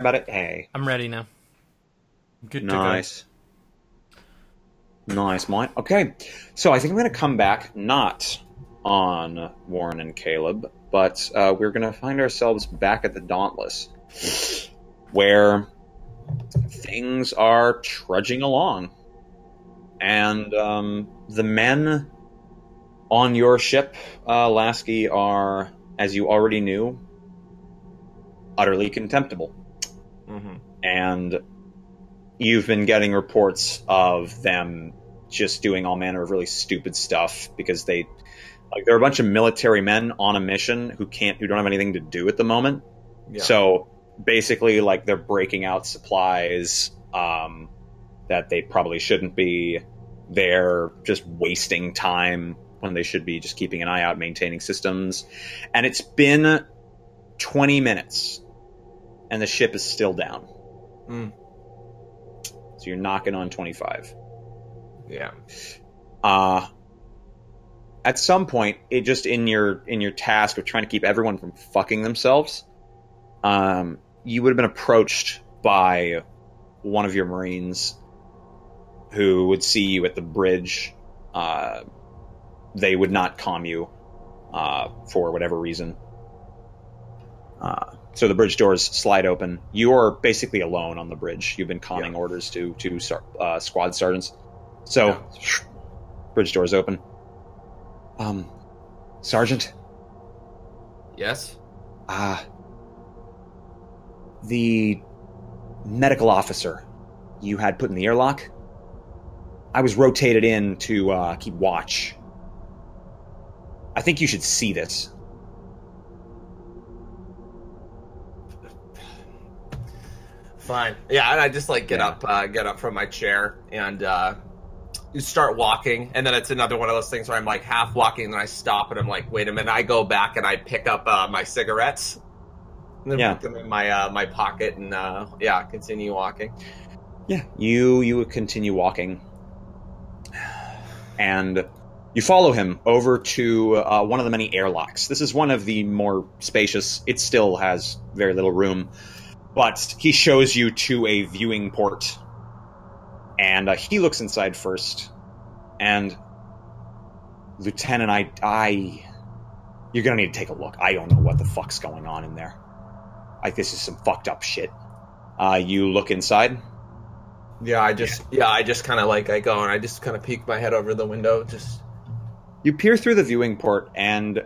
about it? Hey. I'm ready now. Good to go. Nice. Nice, mine. Okay. So I think I'm going to come back not on Warren and Caleb, but we're going to find ourselves back at the Dauntless, where things are trudging along. And the men on your ship, Lasky, are, as you already knew, utterly contemptible. Mm-hmm. And you've been getting reports of them just doing all manner of really stupid stuff because they're a bunch of military men on a mission who don't have anything to do at the moment. Yeah. So basically, they're breaking out supplies that they probably shouldn't be. They're just wasting time when they should be just keeping an eye out, maintaining systems. And it's been 20 minutes, and the ship is still down. Mm. So you're knocking on 25. Yeah. At some point, it just in your task of trying to keep everyone from fucking themselves, you would have been approached by one of your Marines who would see you at the bridge. They would not comm you for whatever reason. So the bridge doors slide open. You're basically alone on the bridge. You've been comming orders to squad sergeants. So, bridge doors open. Sergeant? Yes? The medical officer you had put in the airlock, I was rotated in to keep watch. I think you should see this. Fine. Yeah, and I just get up from my chair and start walking, and then it's another one of those things where I'm half walking, and then I stop, and I'm like, wait a minute. I go back and I pick up my cigarettes, and then put them in my pocket, and continue walking. Yeah, you would continue walking, and you follow him over to one of the many airlocks. This is one of the more spacious. It still has very little room, but he shows you to a viewing port, and he looks inside first. And Lieutenant, you're gonna need to take a look. I don't know what the fuck's going on in there. This is some fucked up shit. You look inside. I just kind of I go and I just kind of peek my head over the window. You peer through the viewing port and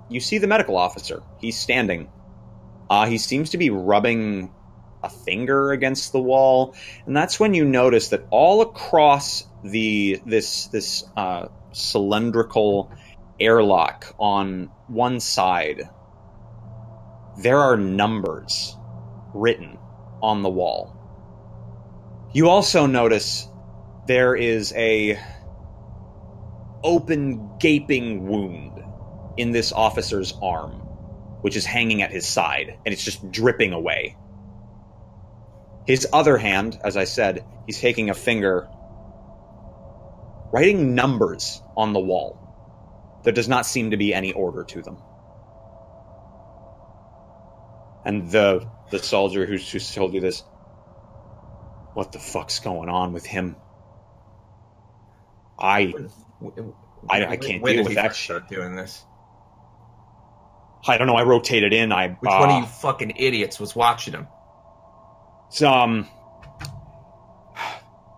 you see the medical officer. He's standing. He seems to be rubbing a finger against the wall, and that's when you notice that all across this cylindrical airlock on one side, there are numbers written on the wall. You also notice there is a open, gaping wound in this officer's arm, which is hanging at his side, and it's just dripping away. His other hand, as I said, he's taking a finger, writing numbers on the wall. There does not seem to be any order to them. And the soldier who's told you this, what the fuck's going on with him? I can't deal with that shit. Doing this? I don't know. I rotated in. Which one of you fucking idiots was watching him? It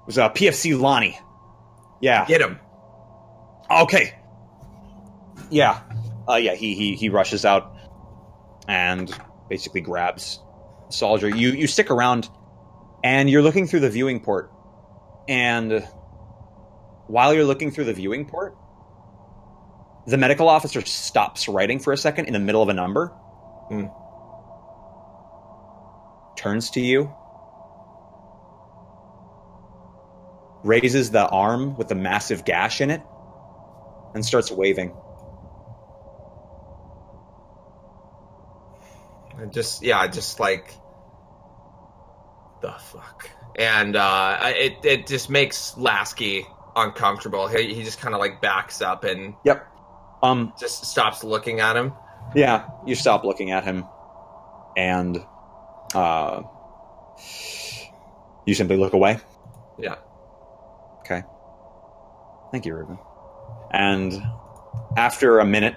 was PFC Lonnie. Yeah. Get him. Okay. Yeah. He rushes out and basically grabs the soldier. You stick around and you're looking through the viewing port. And while you're looking through the viewing port, the medical officer stops writing for a second in the middle of a number. Turns to you. Raises the arm with the massive gash in it and starts waving. The fuck. And it just makes Lasky uncomfortable. He just kind of backs up and just stops looking at him. Yeah, you stop looking at him, and You simply look away. Yeah. Okay. Thank you, Ruben. And after a minute,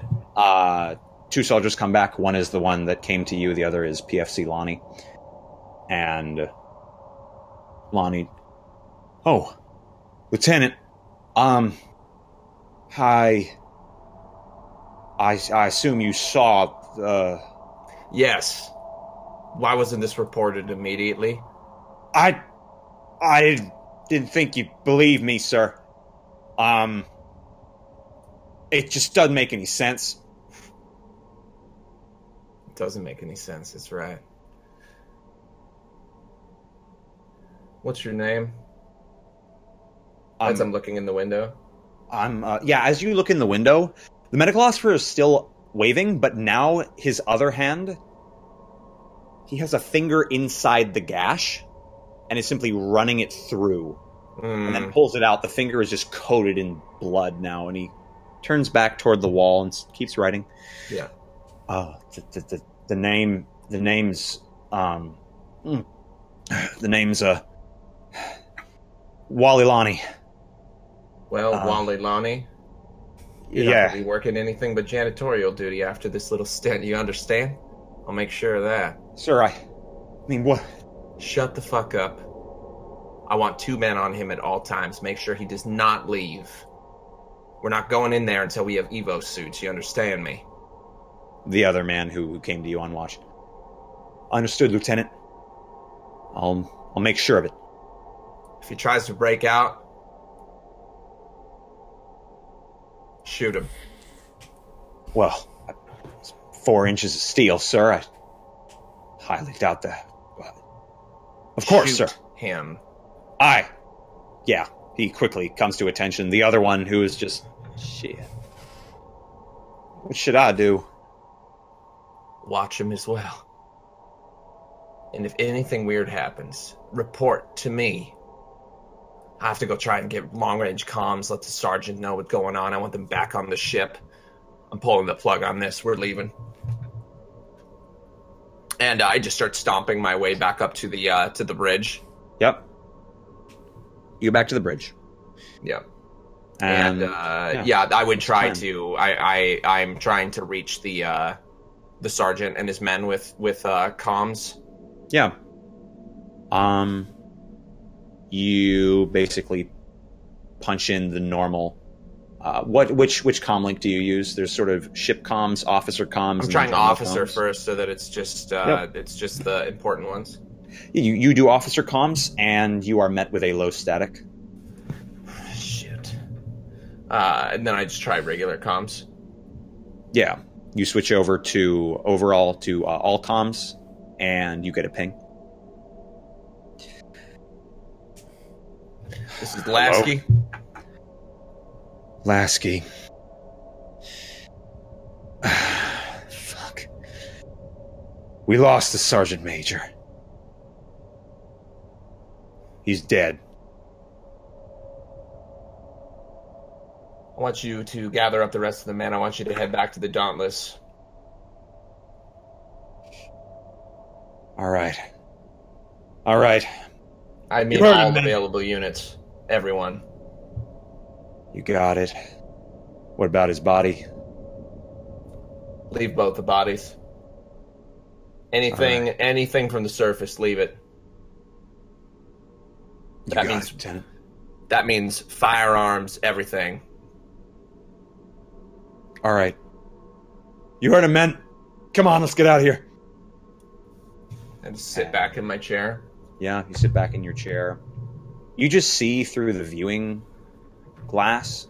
two soldiers come back. One is the one that came to you. The other is PFC Lonnie. And Lonnie, oh, Lieutenant, I assume you saw. Yes. Why wasn't this reported immediately? I didn't think you'd believe me, sir. It just doesn't make any sense. It doesn't make any sense. That's right. What's your name? As I'm looking in the window. As you look in the window, the medical officer is still waving, but now his other hand, he has a finger inside the gash and is simply running it through and then pulls it out. The finger is just coated in blood now, and he turns back toward the wall and keeps writing. Yeah. The name's Walilani. Well, Walilani, you're not Yeah. going to be working anything but janitorial duty after this little stint. You understand? I'll make sure of that. Sir, I mean, what? Shut the fuck up. I want 2 men on him at all times. Make sure he does not leave. We're not going in there until we have Evo suits. You understand me? The other man who came to you on watch. Understood, Lieutenant. I'll make sure of it. If he tries to break out, shoot him. Well, 4 inches of steel, sir. I highly doubt that. Of course, Shoot sir. him. Aye. Yeah, he quickly comes to attention. The other one who is just... Shit. What should I do? Watch him as well. And if anything weird happens, report to me. I have to go try and get long-range comms, let the sergeant know what's going on. I want them back on the ship. I'm pulling the plug on this. We're leaving. And I just start stomping my way back up to the bridge. Yep. You go back to the bridge. Yep. And I would try to. I'm trying to reach the sergeant and his men with comms. Yeah. You basically punch in the normal. Which comm link do you use? There's sort of ship comms, officer comms. I'm trying officer first, so that it's just the important ones. You do officer comms, and you are met with a low static. Shit. And then I just try regular comms. Yeah, you switch over to overall to all comms, and you get a ping. This is Lasky. Lasky. Fuck. We lost the sergeant major. He's dead. I want you to gather up the rest of the men. I want you to head back to the Dauntless. All right. All right. I mean all available units. Everyone. You got it. What about his body? Leave both the bodies. Anything from the surface, leave it. That means firearms, everything. All right. You heard him, men. Come on, let's get out of here. I just sit back in my chair. Yeah, you sit back in your chair. You just see through the viewing glass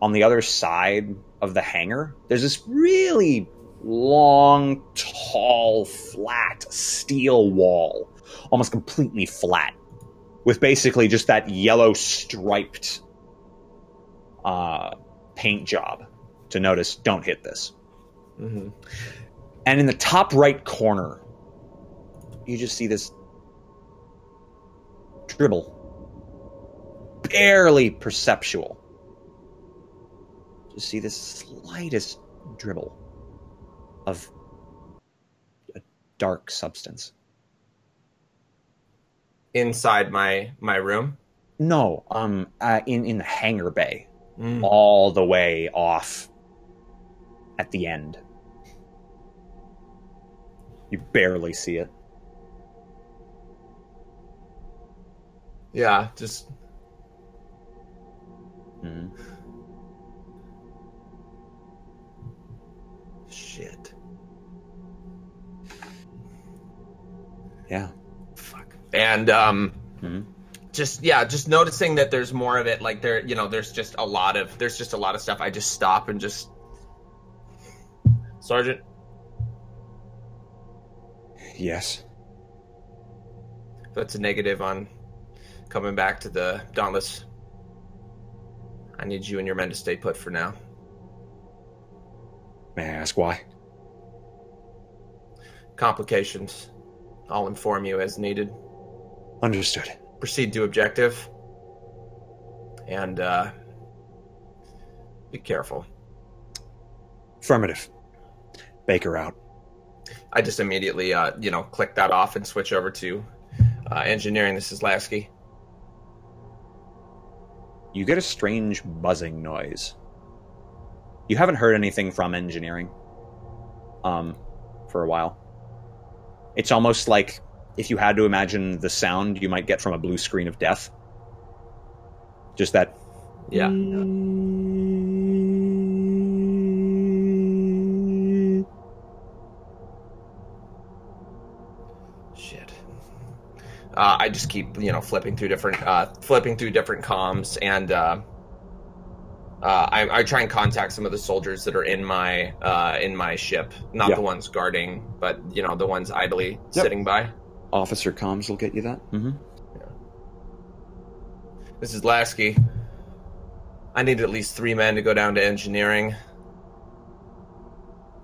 on the other side of the hangar. There's this really long, tall, flat steel wall, almost completely flat, with basically just that yellow striped paint job to notice, don't hit this. Mm-hmm. And in the top right corner, you just see this dribble. Barely perceptual. Just see this slightest dribble of a dark substance. inside my room. No, in the hangar bay, Mm. all the way off at the end. You barely see it. Yeah, just Mhm. shit. Yeah. Fuck. And Mhm. just noticing that there's more of it. Like there's just a lot of stuff. I just stop and just, Sergeant, Yes. that's a negative on coming back to the Dauntless. I need you and your men to stay put for now. May I ask why? Complications. I'll inform you as needed. Understood. Proceed to objective. And be careful. Affirmative. Baker out. I just immediately, click that off and switch over to engineering. This is Lasky. You get a strange buzzing noise. You haven't heard anything from engineering for a while. It's almost like if you had to imagine the sound you might get from a blue screen of death. Just that. Yeah. Shit. I just keep, flipping through different comms, and I try and contact some of the soldiers that are in my ship, not the ones guarding, but the ones idly sitting by. Officer comms will get you that. Mm-hmm. Yeah. This is Lasky. I need at least 3 men to go down to engineering,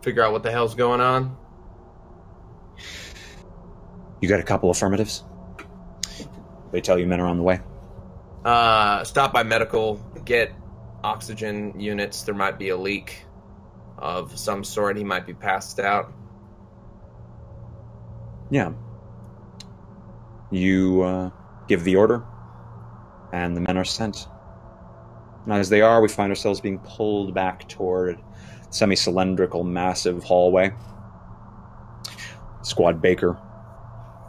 figure out what the hell's going on. You got a couple affirmatives? They tell you men are on the way. Stop by medical, get oxygen units. There might be a leak of some sort. He might be passed out. Yeah. You give the order, and the men are sent. And as they are, we find ourselves being pulled back toward semi-cylindrical, massive hallway. Squad Baker,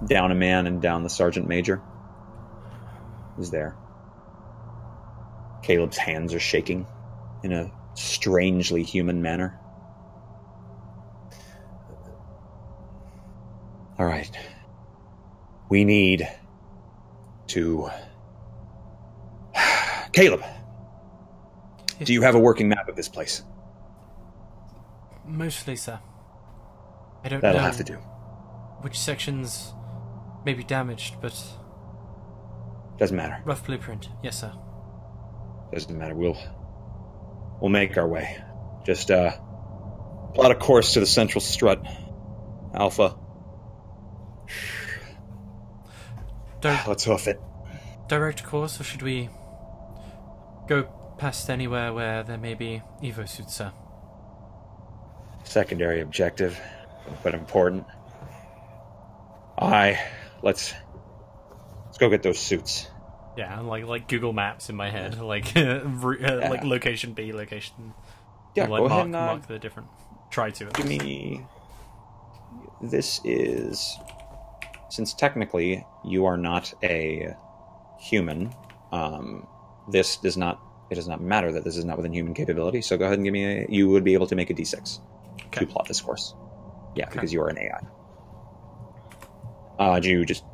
down a man and down the sergeant major, is there. Caleb's hands are shaking in a strangely human manner. All right. We need to... Caleb! Do you have a working map of this place? Mostly, sir. I don't That'll know have to do. which sections may be damaged, but Doesn't matter. rough blueprint. Yes, sir. Doesn't matter. We'll make our way. Just plot a course to the central strut. Alpha. Let's hoof it. Direct course, or should we go past anywhere where there may be Evo suits, sir? Secondary objective, but important. Let's go get those suits. Yeah, like Google Maps in my head, like like location B, location. Yeah, like go mark, ahead and mark the different. Try to. give me. This is, since technically you are not a human. This does not. It does not matter that this is not within human capability. So go ahead and give me you would be able to make a d6 to plot this course. Yeah, because you are an AI. Do you just?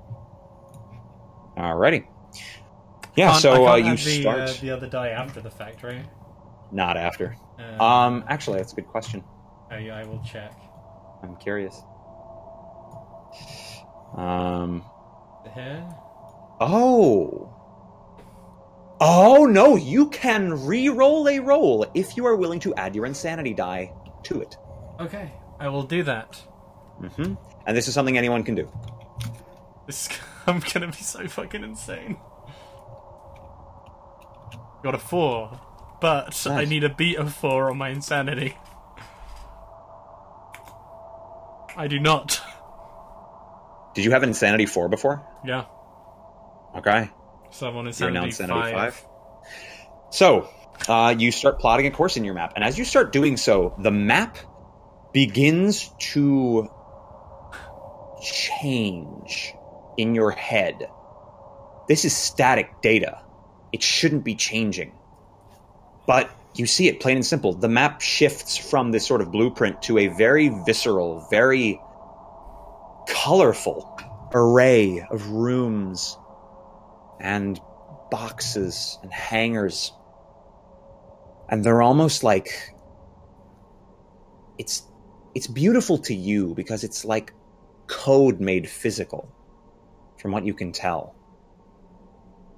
Alrighty. Yeah. I can't you have start. the other die after the fact, right? Not after. Actually, that's a good question. I will check. I'm curious. Here. Oh no, you can re-roll a roll if you are willing to add your insanity die to it. Okay, I will do that. Mm-hmm. And this is something anyone can do. I'm gonna be so fucking insane. Got a 4, but Nice. I need a beat of 4 on my insanity. I do not. Did you have insanity 4 before? Yeah. Okay. So I'm on You're now insanity insanity 5. 5. So, you start plotting a course in your map, and as you start doing so, the map begins to change in your head. This is static data. It shouldn't be changing. But you see it plain and simple. The map shifts from this sort of blueprint to a very visceral, very colorful array of rooms and boxes and hangars. And they're almost like it's beautiful to you because it's like code made physical from what you can tell.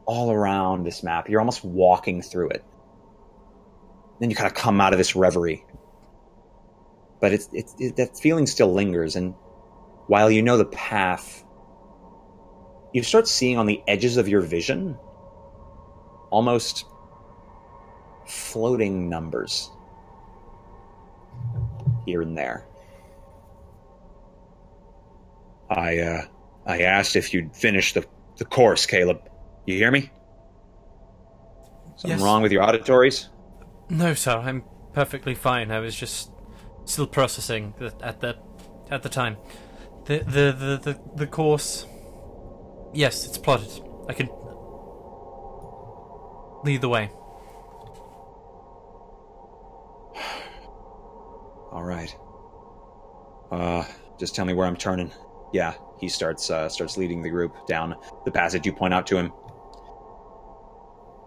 All around this map, you're almost walking through it. Then you kind of come out of this reverie. But that feeling still lingers, and while you know the path, you start seeing on the edges of your vision almost floating numbers here and there. I asked if you'd finish the course, Caleb. You hear me? Something Yes. wrong with your auditories? No, sir, I'm perfectly fine. I was just still processing at the time. The course. Yes, it's plotted. I can lead the way. All right. Just tell me where I'm turning. Yeah, he starts leading the group down the passage you point out to him.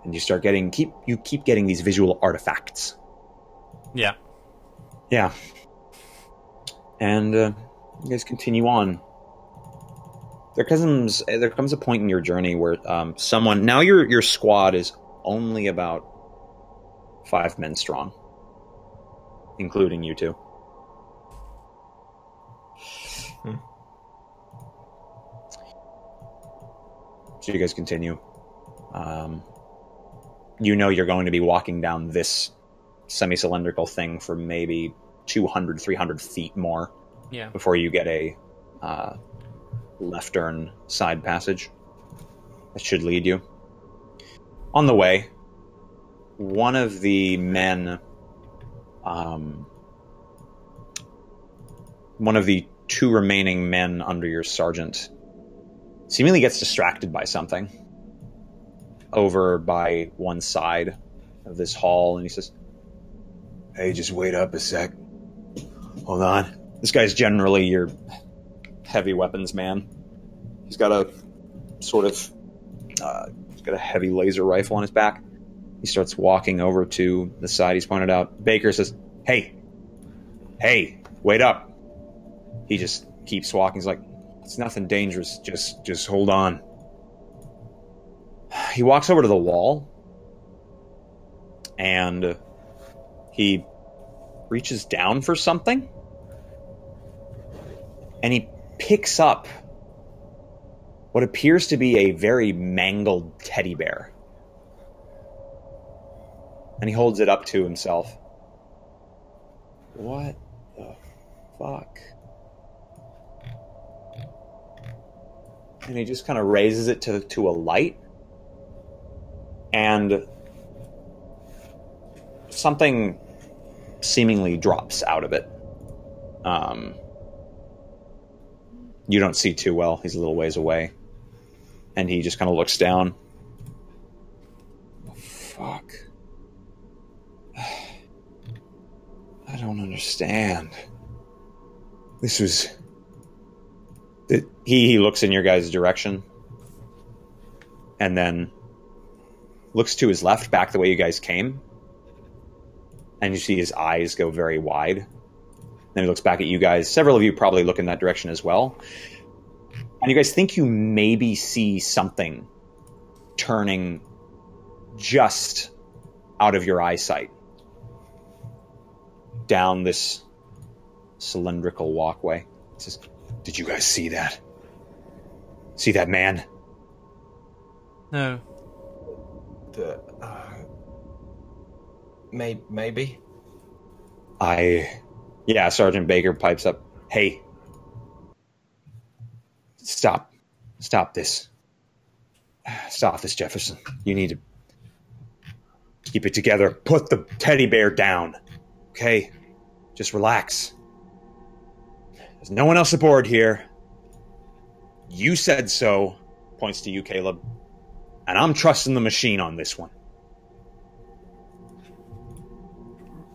And you start keep getting these visual artifacts. Yeah. Yeah. And you guys continue on. There comes a point in your journey where someone, now your squad is only about 5 men strong, including you two. So you guys continue. You know you're going to be walking down this semi-cylindrical thing for maybe 200, 300 feet more before you get a left turn side passage that should lead you. On the way, one of the men, one of the 2 remaining men under your sergeant seemingly gets distracted by something over by one side of this hall, and he says, "Hey, just wait up a sec. Hold on." This guy's generally your heavy weapons man. He's got a sort of he's got a heavy laser rifle on his back. He starts walking over to the side he's pointed out. Baker says, hey, wait up." He just keeps walking. He's like, "It's nothing dangerous. Just hold on." He walks over to the wall, and he reaches down for something, and he picks up what appears to be a very mangled teddy bear. And he holds it up to himself. What the fuck? And he just kind of raises it to a light. And something seemingly drops out of it. You don't see too well. He's a little ways away. And he just kind of looks down. Fuck. I don't understand. This was... He looks in your guys' direction. And then looks to his left, back the way you guys came. And you see his eyes go very wide. Then he looks back at you guys. Several of you probably look in that direction as well. And you guys think you maybe see something turning just out of your eyesight down this cylindrical walkway. He says, "Did you guys see that? See that man?" No. Maybe. Yeah, Sergeant Baker pipes up. "Hey, stop this. Stop this, Jefferson. You need to keep it together. Put the teddy bear down. Okay? Just relax. There's no one else aboard here. You said so. Points to you, Caleb. And I'm trusting the machine on this one.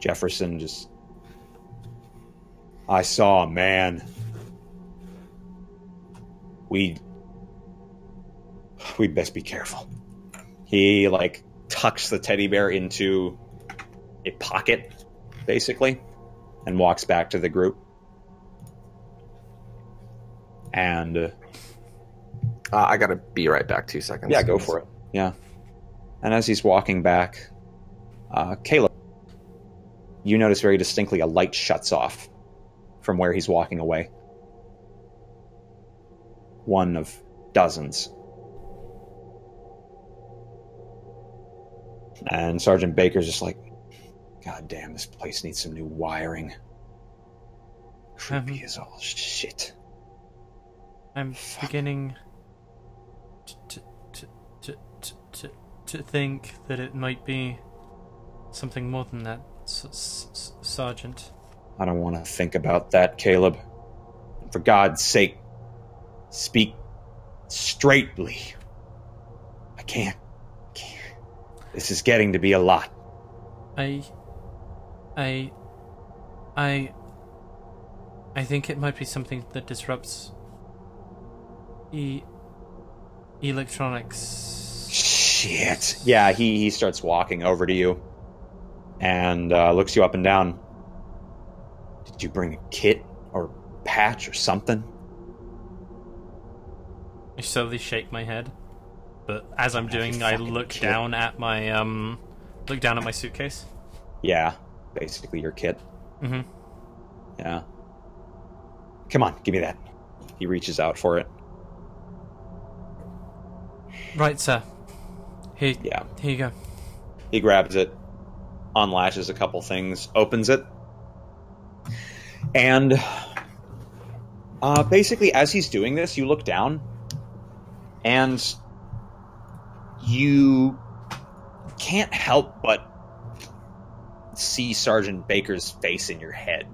Jefferson just... I saw a man. We'd best be careful. He, like, tucks the teddy bear into a pocket, basically, and walks back to the group. And... I gotta be right back 2 seconds. yeah, go for it. Yeah. And as he's walking back, Caleb, you notice very distinctly a light shuts off from where he's walking away. One of dozens. And Sergeant Baker's just like, God damn, this place needs some new wiring. Creepy as all shit. I'm beginning to think that it might be something more than that, Sergeant. I don't want to think about that, Caleb. For God's sake, speak straightly. I can't. This is getting to be a lot. I think it might be something that disrupts electronics. Shit. Yeah, he starts walking over to you and looks you up and down. Did you bring a kit or patch or something? I slowly shake my head, but as I'm doing, I look down at my suitcase. Yeah, basically your kit. Mm-hmm. Yeah. Come on, give me that. He reaches out for it. Right, sir. Here you go. He grabs it, unlatches a couple things, opens it, and basically as he's doing this, you look down, and you can't help but see Sergeant Baker's face in your head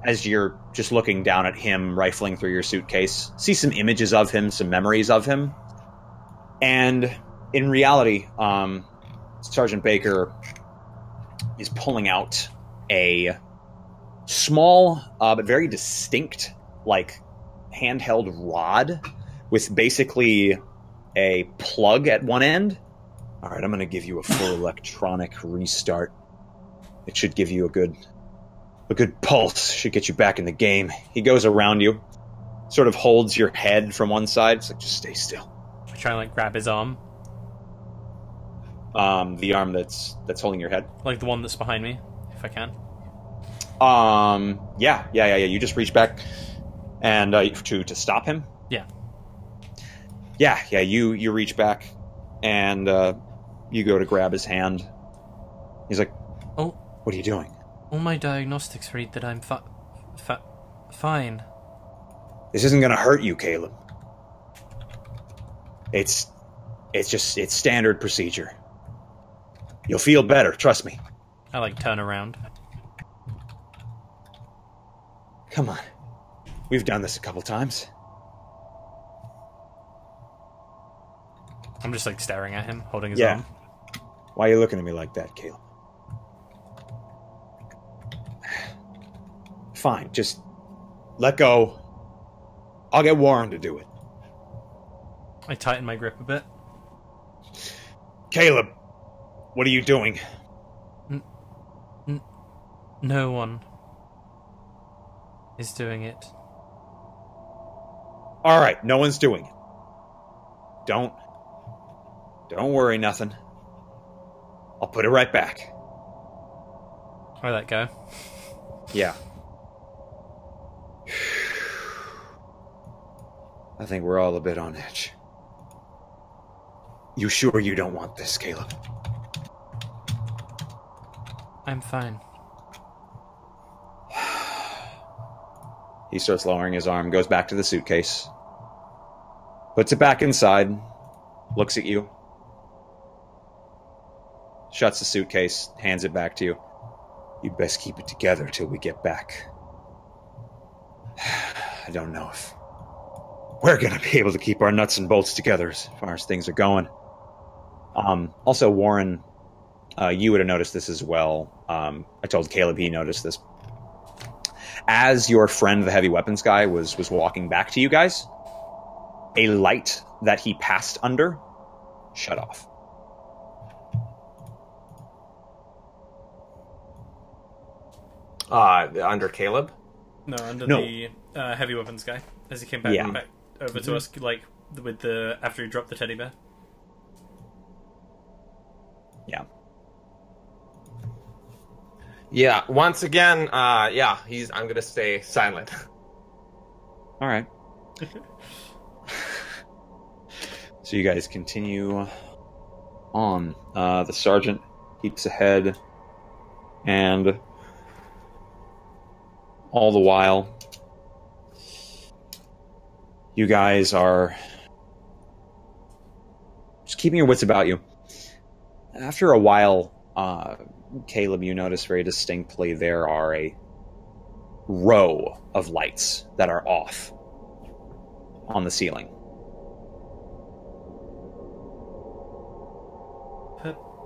as you're just looking down at him, rifling through your suitcase. See some images of him, some memories of him. And in reality, Sergeant Baker is pulling out a small but very distinct, like, handheld rod with basically a plug at one end. All right, I'm going to give you a full electronic restart. It should give you a good pulse. Should get you back in the game. He goes around you, sort of holds your head from one side. It's like, just stay still. I try and like grab his arm. The arm that's holding your head, like the one that's behind me, if I can. Yeah. You just reach back and to stop him. Yeah. You reach back and you go to grab his hand. He's like, "Oh, what are you doing?" All my diagnostics read that I'm fine. This isn't gonna hurt you, Caleb. It's standard procedure. You'll feel better, trust me. I like turn around. Come on. We've done this a couple times. I'm just like staring at him, holding his Yeah. arm. Why are you looking at me like that, Caleb? Fine, just let go. I'll get Warren to do it. I tighten my grip a bit. Caleb, what are you doing? No one is doing it. All right, no one's doing it. Don't worry, nothing. I'll put it right back. I let go. Yeah. I think we're all a bit on edge. You sure you don't want this, Caleb? I'm fine. He starts lowering his arm, goes back to the suitcase, puts it back inside, looks at you, shuts the suitcase, hands it back to you. You'd best keep it together till we get back. I don't know if we're going to be able to keep our nuts and bolts together as far as things are going. Also, Warren, you would have noticed this as well. I told Caleb he noticed this. As your friend, the heavy weapons guy, was walking back to you guys, a light that he passed under shut off. Under Caleb? No, under No. the heavy weapons guy as he came back over to us, like with the after he dropped the teddy bear. Yeah. Yeah. Once again, I'm gonna stay silent. All right. So you guys continue on. The sergeant keeps ahead, and all the while, you guys are just keeping your wits about you. After a while, Caleb, you notice very distinctly there are a row of lights that are off on the ceiling.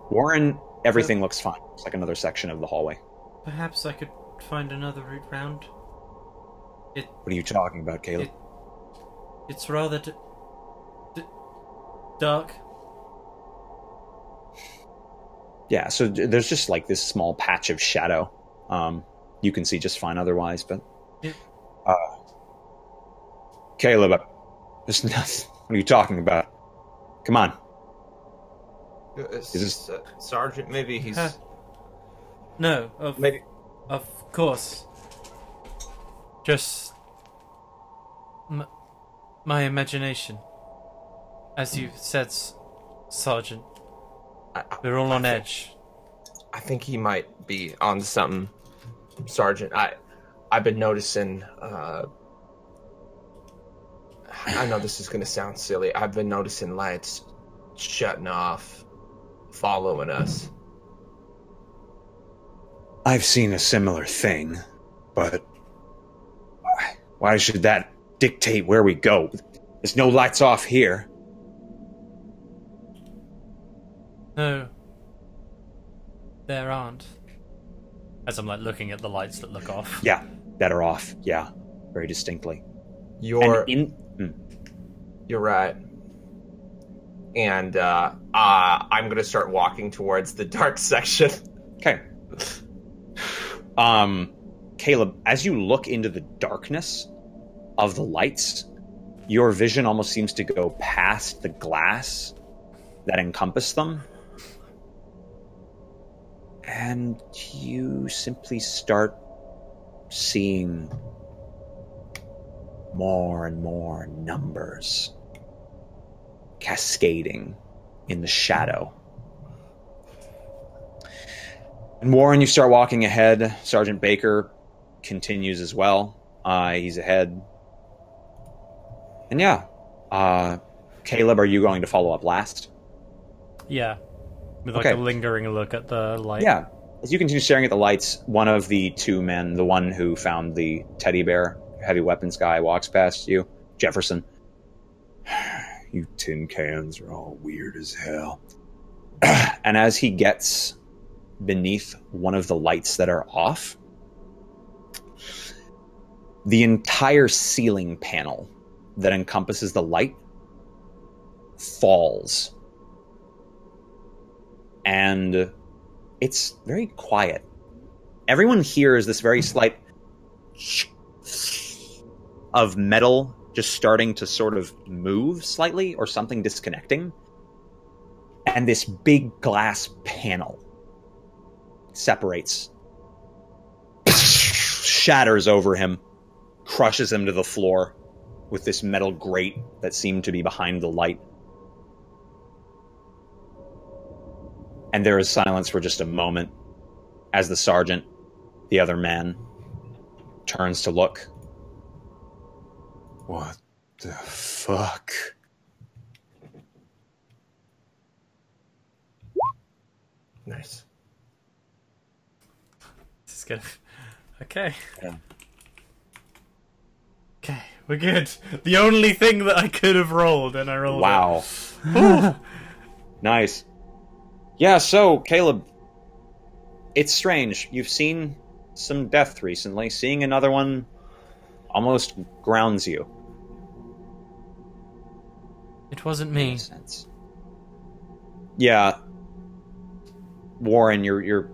Warren, everything looks fine. It's like another section of the hallway. Perhaps I could find another route round. What are you talking about, Caleb? It's rather dark. Yeah, so there's just like this small patch of shadow. You can see just fine otherwise, but... Yeah. Caleb, there's nothing. What are you talking about? Come on. Is this- Sergeant? Maybe he's No, maybe. of course. Just my imagination. As you said, Sergeant, we're all on edge. I think he might be on something, Sergeant. I've been noticing. I know this is going to sound silly. I've been noticing lights shutting off, following us. I've seen a similar thing, but why should that dictate where we go? There's no lights off here. No, there aren't. As I'm like looking at the lights that look off. Yeah, that are off. Yeah, very distinctly. You're And right. And I'm going to start walking towards the dark section. Okay. Caleb, as you look into the darkness of the lights, your vision almost seems to go past the glass that encompass them. And you simply start seeing more and more numbers cascading in the shadow. And Warren, you start walking ahead. Sergeant Baker continues as well. He's ahead. And yeah, Caleb, are you going to follow up last? Yeah, with like Okay. a lingering look at the light. Yeah. As you continue staring at the lights, one of the two men, the one who found the teddy bear, heavy weapons guy, walks past you. Jefferson. You tin cans are all weird as hell. And as he gets beneath one of the lights that are off, the entire ceiling panel that encompasses the light falls. And it's very quiet. Everyone hears this very slight of metal just starting to sort of move slightly or something disconnecting. And this big glass panel separates, shatters over him, crushes him to the floor with this metal grate that seemed to be behind the light. And there is silence for just a moment as the sergeant, the other man, turns to look. What the fuck? Nice. This is good. Okay. Yeah. Okay, we're good. The only thing that I could have rolled, and I rolled. Wow. Nice. Yeah, so, Caleb, it's strange. You've seen some death recently. Seeing another one almost grounds you. It wasn't me. Makes sense. Yeah. Warren, you're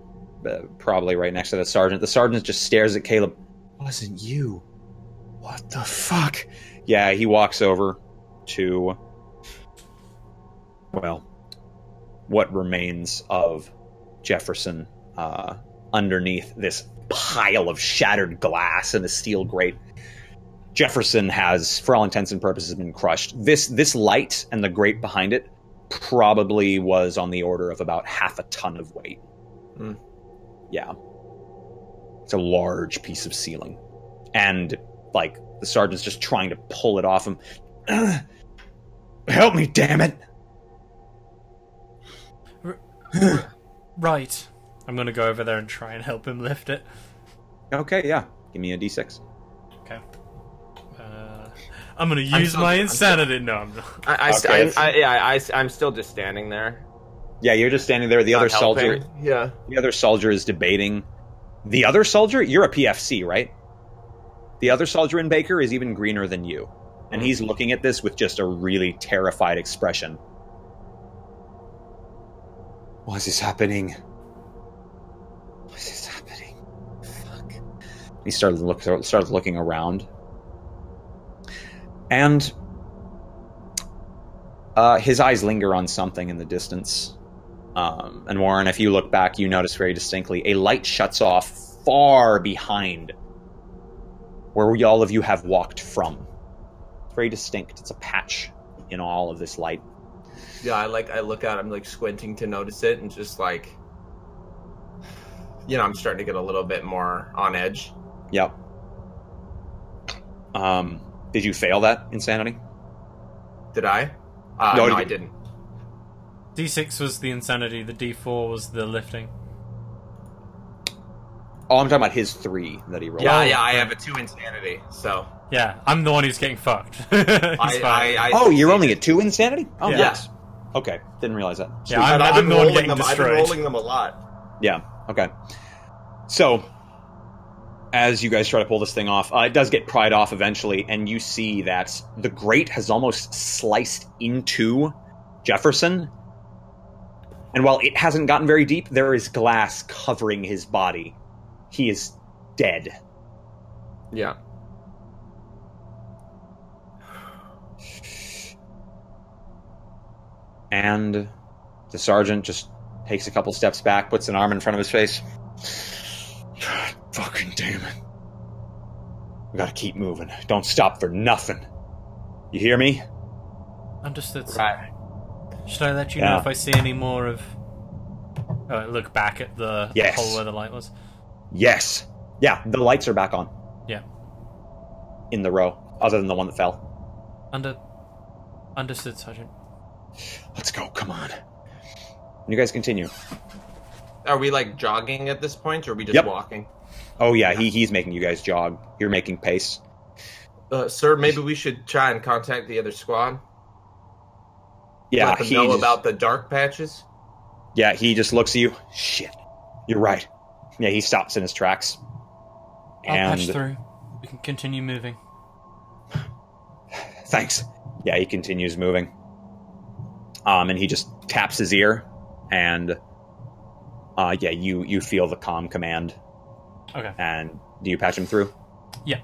probably right next to the sergeant. The sergeant just stares at Caleb. Wasn't you? What the fuck? Yeah, he walks over to, well, what remains of Jefferson underneath this pile of shattered glass and a steel grate. Jefferson has, for all intents and purposes, been crushed. This light and the grate behind it probably was on the order of about half a ton of weight. Mm. Yeah. It's a large piece of ceiling. And, like, the sergeant's just trying to pull it off him. Help me, damn it! Right. I'm gonna go over there and try and help him lift it. Okay, yeah. Give me a d6. Okay. I'm gonna use my insanity. No, I'm not. I'm still just standing there. Yeah, you're just standing there. The other soldier. Yeah. The other soldier is debating. The other soldier? You're a PFC, right? The other soldier in Baker is even greener than you. And he's looking at this with just a really terrified expression. Why is this happening? Why is this happening? Fuck. He started looking around. And his eyes linger on something in the distance. And Warren, if you look back, you notice very distinctly a light shuts off far behind where all of you have walked from. It's very distinct. It's a patch in all of this light. Yeah, I look at him, like, squinting to notice it, and just, like, I'm starting to get a little bit more on edge. Yep. Did you fail that insanity? Did I? No, no, I didn't. D6 was the insanity, the D4 was the lifting. Oh, I'm talking about his 3 that he rolled. Yeah, I have a 2 insanity, so... Yeah, I'm the one who's getting fucked. Oh, you're only at 2 insanity? Oh, Yeah. yes. Okay, didn't realize that. Yeah, I'm the one getting I've been destroyed. rolling them a lot. Yeah, okay. So, as you guys try to pull this thing off, it does get pried off eventually, and you see that the grate has almost sliced into Jefferson. And while it hasn't gotten very deep, there is glass covering his body. He is dead. Yeah. And the sergeant just takes a couple steps back, puts an arm in front of his face. God fucking damn it. We gotta keep moving. Don't stop for nothing. You hear me? Understood. Right. Should I let you Yeah. know if I see any more of... look back at the Yes. hole where the light was? Yes. Yeah, the lights are back on. Yeah. In the row, other than the one that fell. Understood, Sergeant. Let's go, come on. You guys continue. Are we, like, jogging at this point, or are we just Yep. walking? Oh yeah, he's making you guys jog. You're making pace. Sir, maybe we should try and contact the other squad? Yeah, Let them know about the dark patches? Yeah, he just looks at you. Shit, you're right. Yeah, he stops in his tracks. I'll patch through. We can continue moving. Thanks. Yeah, he continues moving. And he just taps his ear, and yeah, you feel the comm command. Okay. And do you patch him through? Yeah.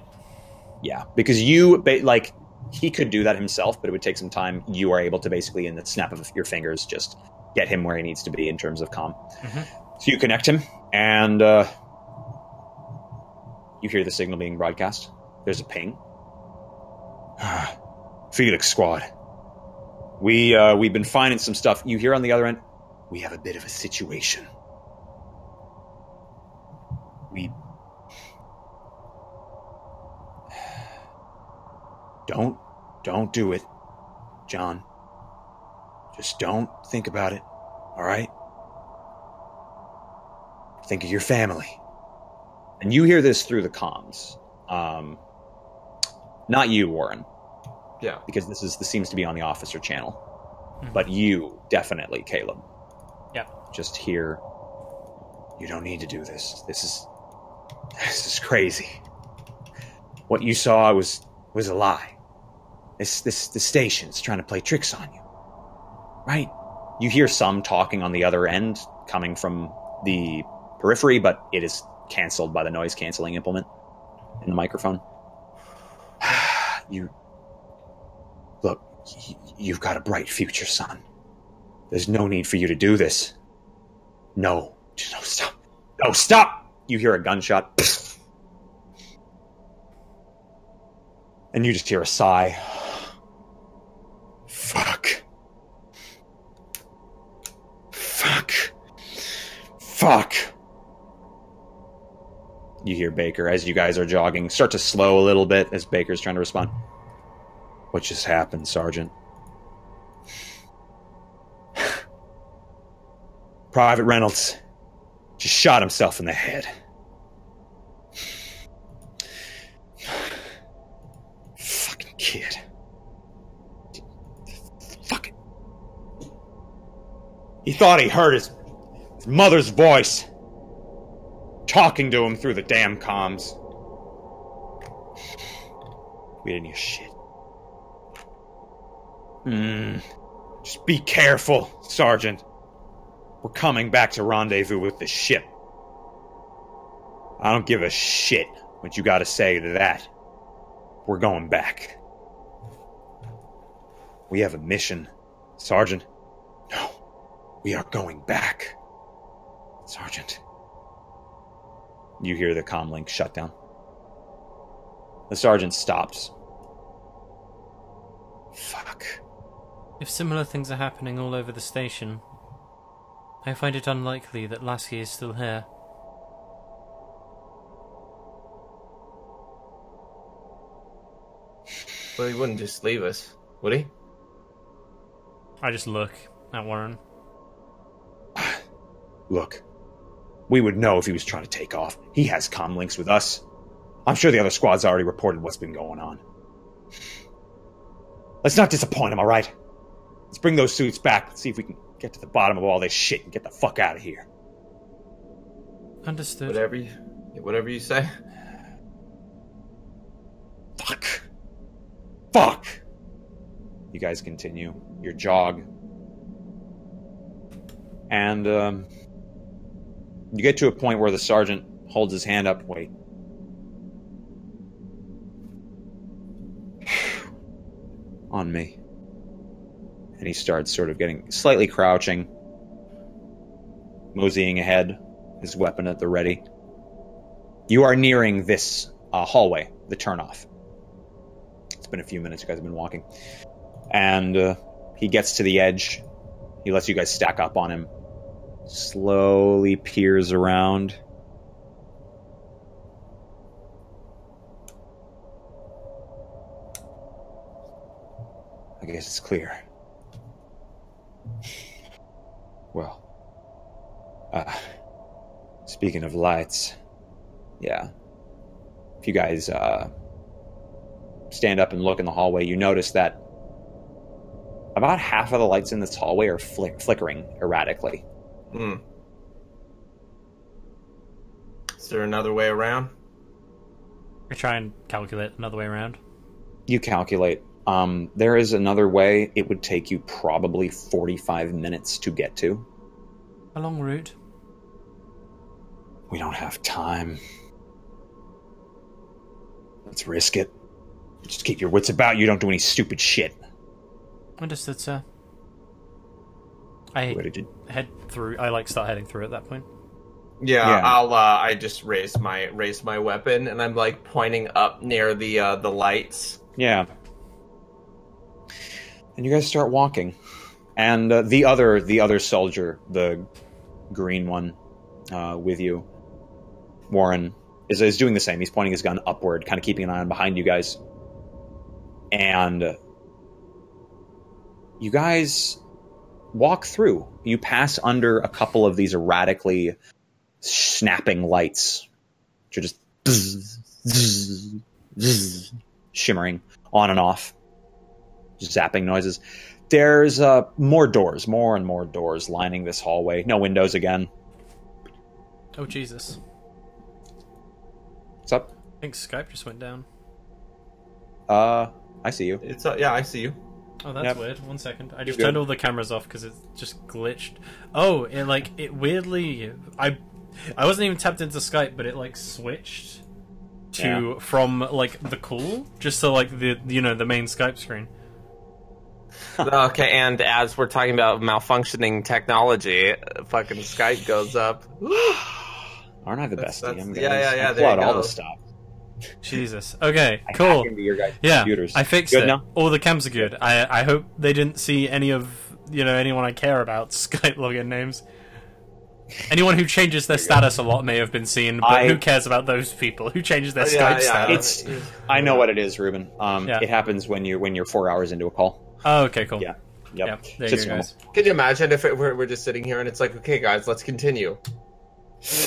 Yeah, because he could do that himself, but it would take some time. You are able to basically, in the snap of your fingers, just get him where he needs to be in terms of comm. Mm-hmm. So you connect him, and you hear the signal being broadcast. There's a ping. Felix squad. We've been finding some stuff. You hear on the other end, we have a bit of a situation. Don't do it, John. Just don't think about it, all right? Think of your family. And you hear this through the comms. Not you, Warren. Yeah. Because this seems to be on the officer channel. But you, definitely, Caleb. Yeah. Just hear, you don't need to do this. This is crazy. What you saw was a lie. The station's trying to play tricks on you. Right? You hear some talking on the other end, coming from the periphery, but it is canceled by the noise canceling implement in the microphone. You've got a bright future, son. There's no need for you to do this. No, stop. No, stop! You hear a gunshot. And you just hear a sigh. Fuck. You hear Baker, as you guys are jogging, start to slow a little bit as Baker's trying to respond. What just happened, Sergeant? Private Reynolds just shot himself in the head. Fucking kid. Fuck it. He thought he heard his mother's voice talking to him through the damn comms. We didn't hear shit. Just be careful, Sergeant. We're coming back to rendezvous with the ship. I don't give a shit what you gotta say to that. We're going back. We have a mission, Sergeant. No, we are going back, Sergeant. You hear the comlink shut down. The sergeant stops. Fuck. If similar things are happening all over the station, I find it unlikely that Lasky is still here. Well, he wouldn't just leave us, would he? I just look at Warren. Look, we would know if he was trying to take off. He has comm links with us. I'm sure the other squad's already reported what's been going on. Let's not disappoint him, alright? Let's bring those suits back and see if we can get to the bottom of all this shit and get the fuck out of here. Understood. Whatever you say. Fuck! You guys continue your jog. And, you get to a point where the sergeant holds his hand up. Wait. On me. And he starts sort of getting slightly crouching, moseying ahead, his weapon at the ready. You are nearing this hallway, the turnoff. It's been a few minutes, you guys have been walking. And he gets to the edge. He lets you guys stack up on him. Slowly peers around. I guess it's clear. Well, speaking of lights, yeah. If you guys stand up and look in the hallway, you notice that about half of the lights in this hallway are flickering erratically. Is there another way around? I try and calculate another way around. You calculate. There is another way. It would take you probably 45 minutes to get to. A long route. We don't have time. Let's risk it. Just keep your wits about you. Don't do any stupid shit. Understood, sir. I start heading through at that point. Yeah. I just raise my weapon and I'm like pointing up near the lights. Yeah. And you guys start walking. And the other soldier, the green one, with you, Warren, is doing the same. He's pointing his gun upward, kind of keeping an eye on behind you guys. And you guys walk through. You pass under a couple of these erratically snapping lights, which are just shimmering on and off, zapping noises. There's more and more doors lining this hallway. No windows again. Oh, Jesus. What's up? I think Skype just went down. I see you. It's yeah, I see you. Oh, that's Yep. weird. 1 second. I You're just good. turned all the cameras off because it just glitched. Oh, it weirdly... I wasn't even tapped into Skype, but it, like, switched to... from, like, the call, just to, like, the main Skype screen. Okay, and as we're talking about malfunctioning technology, fucking Skype goes up. Aren't I the best That's- DM guys? yeah, I there pull out you all go. the stuff. Jesus. Okay, I cool. hack into your guys' Yeah, computers. I fixed Good it. now? All the cams are good. I hope they didn't see any of, anyone I care about Skype login names. Anyone who changes their status a lot may have been seen, but who cares about those people? Who changes their Skype status? I know what it is, Ruben. Yeah. It happens when you're 4 hours into a call. Oh, okay, cool. Yeah. Yeah, Yep. there Just you go, guys. Can you imagine if we're just sitting here and it's like, okay, guys, let's continue.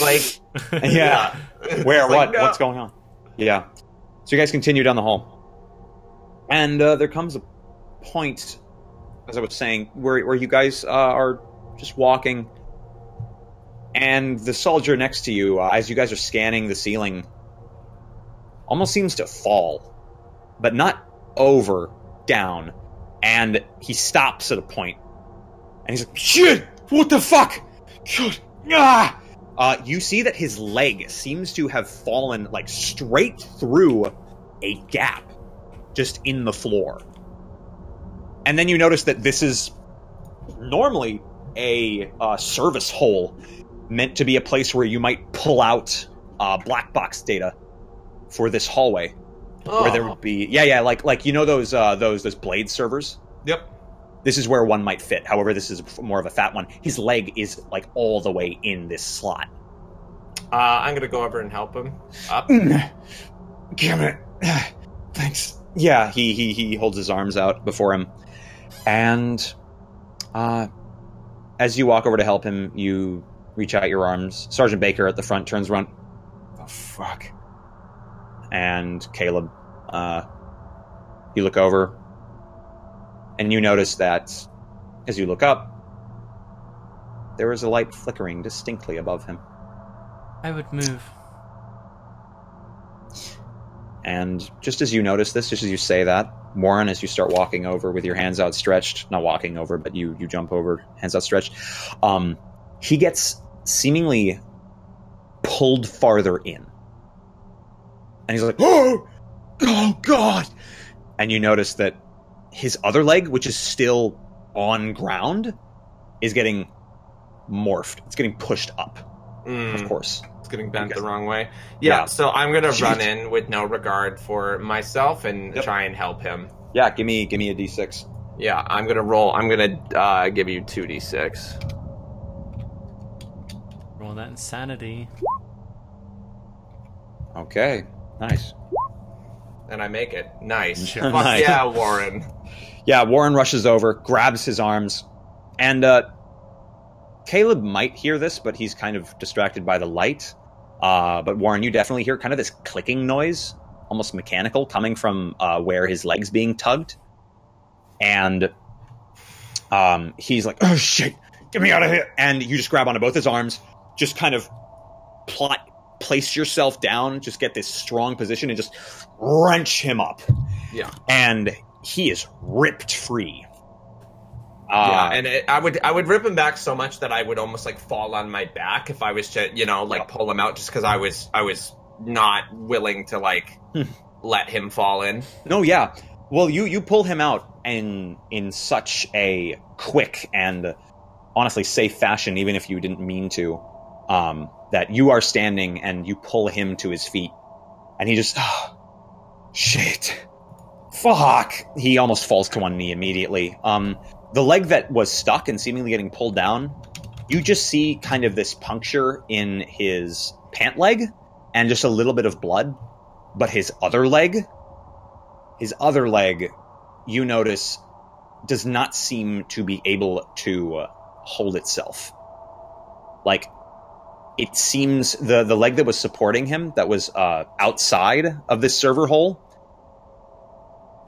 Like, Yeah. Where? It's like, What? no. What's going on? Yeah. So you guys continue down the hall, and there comes a point, as I was saying, where you guys are just walking, and the soldier next to you, as you guys are scanning the ceiling, almost seems to fall, but not over, down, and he stops at a point, and he's like, "Shit! What the fuck? Shit! Ah!" You see that his leg seems to have fallen, like, straight through a gap just in the floor. And then you notice that this is normally a service hole meant to be a place where you might pull out black box data for this hallway. Where there would be... Yeah, like those blade servers? Yep. This is where one might fit. However, this is more of a fat one. His leg is, like, all the way in this slot. I'm gonna go over and help him up. Damn it. Thanks. Yeah, he holds his arms out before him. And as you walk over to help him, you reach out your arms. Sergeant Baker at the front turns around. Oh, fuck. And Caleb, you look over, and you notice that as you look up, there is a light flickering distinctly above him. I would move. And just as you notice this, just as you say that, Warren, as you start walking over with your hands outstretched, not walking over, but you jump over, hands outstretched, he gets seemingly pulled farther in. And he's like, oh God! And you notice that his other leg, which is still on ground, is getting morphed. It's getting pushed up, of course. It's getting bent Okay. the wrong way. Yeah. Yeah, so I'm gonna Jeez. run in with no regard for myself and Yep. try and help him. Yeah, give me a D6. Yeah, I'm gonna roll. I'm gonna give you 2d6. Roll that insanity. Okay, nice. And I make it. Nice. Sure. Fuck Nice. yeah, Warren. Yeah, Warren rushes over, grabs his arms, and Caleb might hear this, but he's kind of distracted by the light. But Warren, you definitely hear kind of this clicking noise, almost mechanical, coming from where his leg's being tugged. And he's like, oh shit, get me out of here. And you just grab onto both his arms, just kind of place yourself down, just get this strong position and just wrench him up. Yeah. And he is ripped free. Yeah, and I would rip him back so much that I would almost like fall on my back if I was to, pull him out, just because I was not willing to let him fall in. No, yeah. Well, you pull him out in such a quick and honestly safe fashion, even if you didn't mean to, that you are standing and you pull him to his feet, and he just, shit, fuck. He almost falls to one knee immediately. The leg that was stuck and seemingly getting pulled down, you just see kind of this puncture in his pant leg and just a little bit of blood. But his other leg, you notice, does not seem to be able to hold itself. Like, it seems the leg that was supporting him, that was outside of this server hole,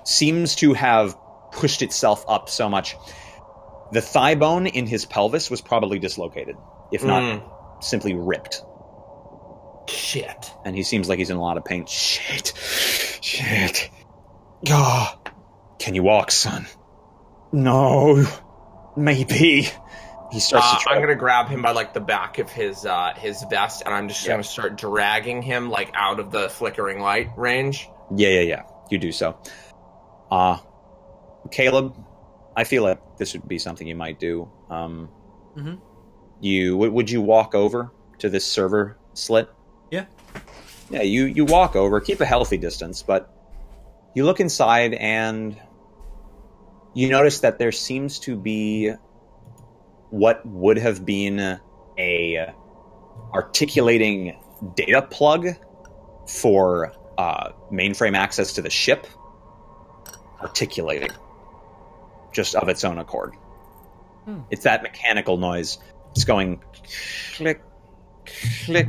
seems to have pushed itself up so much. The thigh bone in his pelvis was probably dislocated, if not simply ripped. Shit. And he seems like he's in a lot of pain. Shit. Ah. Can you walk, son? No. Maybe. He starts to try. I'm gonna grab him by like the back of his vest, and I'm just gonna start dragging him like out of the flickering light range. Yeah. You do so. Caleb, I feel like this would be something you might do. Would you walk over to this server slit? Yeah. Yeah, you walk over, keep a healthy distance, but you look inside and you notice that there seems to be what would have been a articulating data plug for mainframe access to the ship articulating just of its own accord. It's that mechanical noise. It's going click, click,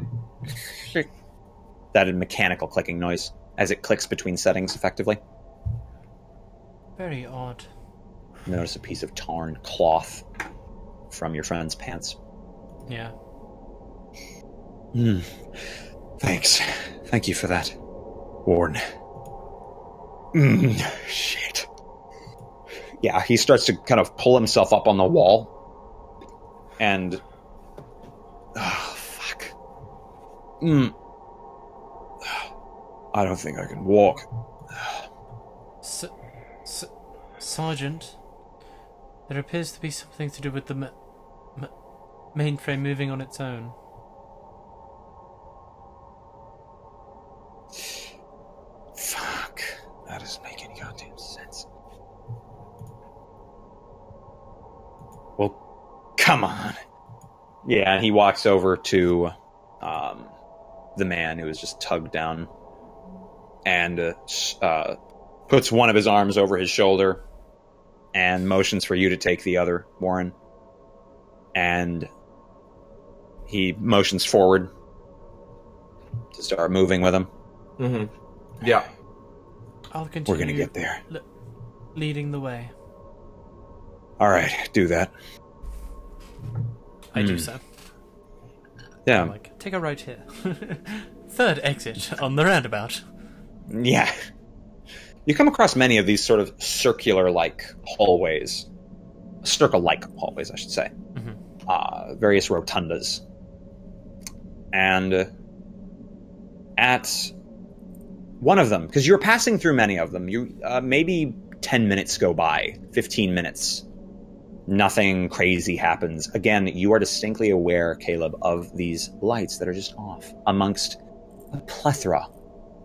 click. That mechanical clicking noise as it clicks between settings effectively. Very odd. Notice a piece of torn cloth from your friend's pants. Yeah. Thanks. Thank you for that, Warren. Shit. Yeah, he starts to kind of pull himself up on the wall. And... oh, fuck. I don't think I can walk. Sergeant, there appears to be something to do with the mainframe moving on its own. Fuck. That doesn't make any goddamn sense. Well, come on. Yeah, and he walks over to the man who was just tugged down and puts one of his arms over his shoulder and motions for you to take the other, Warren. And he motions forward to start moving with him. Yeah. I'll continue. We're gonna get there. Leading the way. All right, do that. I do so. Yeah. I'm like, take a right here. Third exit on the roundabout. Yeah. You come across many of these sort of circular-like hallways. Circle-like hallways, I should say. Various rotundas. And at one of them, because you're passing through many of them, you maybe 10 minutes go by, 15 minutes. Nothing crazy happens. Again, you are distinctly aware, Caleb, of these lights that are just off amongst a plethora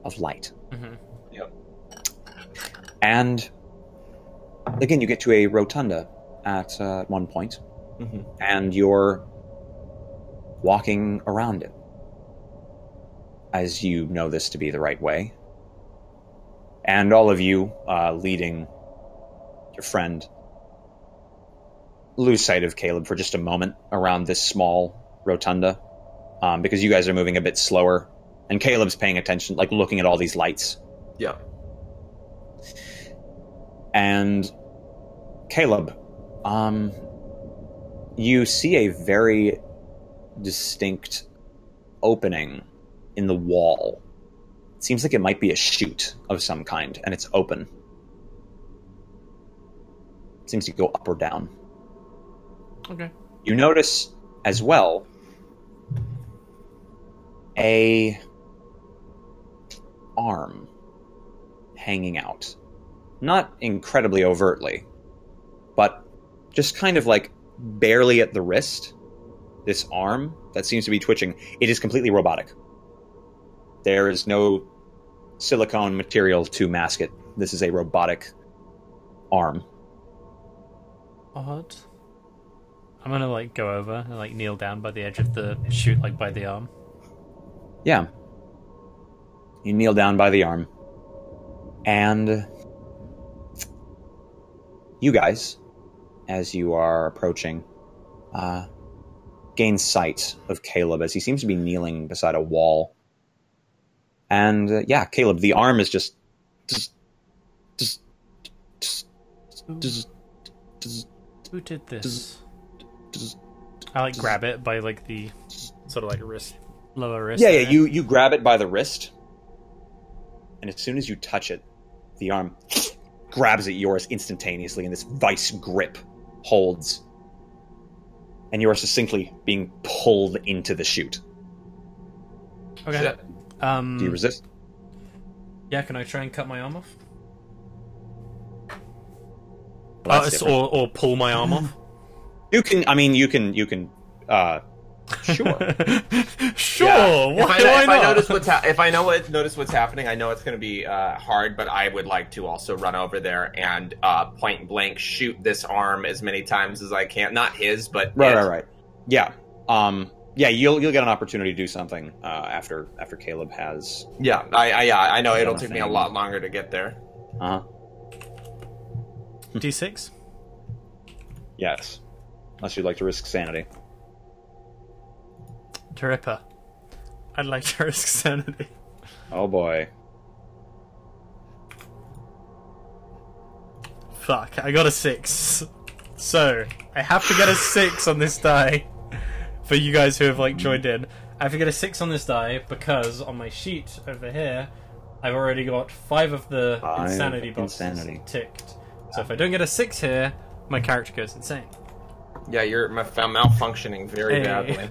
of light. Yep. And again, you get to a rotunda at one point, and you're walking around it as you know this to be the right way. And all of you, leading your friend, lose sight of Caleb for just a moment around this small rotunda, because you guys are moving a bit slower, and Caleb's paying attention, like looking at all these lights. Yeah. And Caleb, you see a very distinct opening in the wall. It seems like it might be a chute of some kind, and it's open. It seems to go up or down. Okay. You notice as well a arm hanging out. Not incredibly overtly, but just kind of like barely at the wrist. This arm that seems to be twitching. It is completely robotic. There is no silicone material to mask it. This is a robotic arm. Odd. I'm gonna like go over and like kneel down by the edge of the chute, like by the arm. Yeah. You kneel down by the arm. And you guys, as you are approaching, gain sight of Caleb as he seems to be kneeling beside a wall. And yeah, Caleb, the arm is just Who did this? I like grab it by like the sort of like wrist, lower wrist. Yeah, area. you grab it by the wrist, and as soon as you touch it, the arm grabs at yours instantaneously, and this vice grip holds. And you are succinctly being pulled into the chute. Okay. Shit. Do you resist? Yeah, can I try and cut my arm off? Well, that's different. Or pull my arm off? You can. I mean, you can. Sure. Sure. Yeah. Why If I not? notice what's happening, I know it's going to be hard, but I would like to also run over there and point blank shoot this arm as many times as I can. Not his, but Right. Yeah. Yeah. You'll get an opportunity to do something after Caleb has. Yeah, I know it'll Done a take me a thing. lot longer to get there. D6? Yes. Unless you'd like to risk sanity. Tripper. I'd like to risk sanity. Oh boy. Fuck, I got a 6. So, I have to get a 6 on this die. For you guys who have like joined in. I have to get a 6 on this die because on my sheet over here, I've already got 5 of the 5 insanity boxes insanity. ticked. So if I don't get a 6 here, my character goes insane. Yeah, you're malfunctioning very Hey. badly.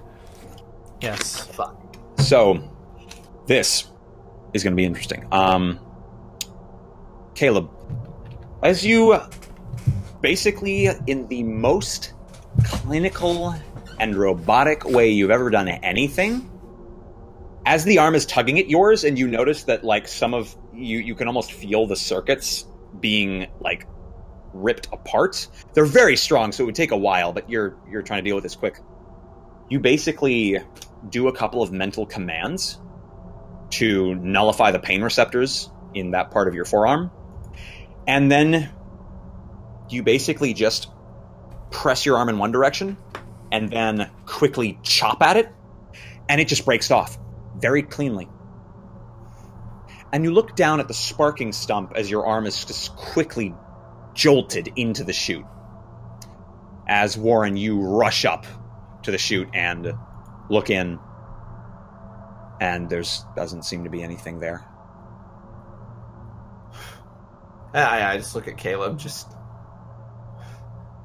Yes. Fuck. So, this is going to be interesting. Caleb, as you basically, in the most clinical and robotic way you've ever done anything, as the arm is tugging at yours, and you notice that like some of you can almost feel the circuits being like ripped apart. They're very strong, so it would take a while, but you're trying to deal with this quick. You basically do a couple of mental commands to nullify the pain receptors in that part of your forearm, and then you basically just press your arm in one direction and then quickly chop at it, and it just breaks off very cleanly. And you look down at the sparking stump as your arm is just quickly jolted into the chute. As Warren, you rush up to the chute and look in, and doesn't seem to be anything there. I just look at Caleb. Just,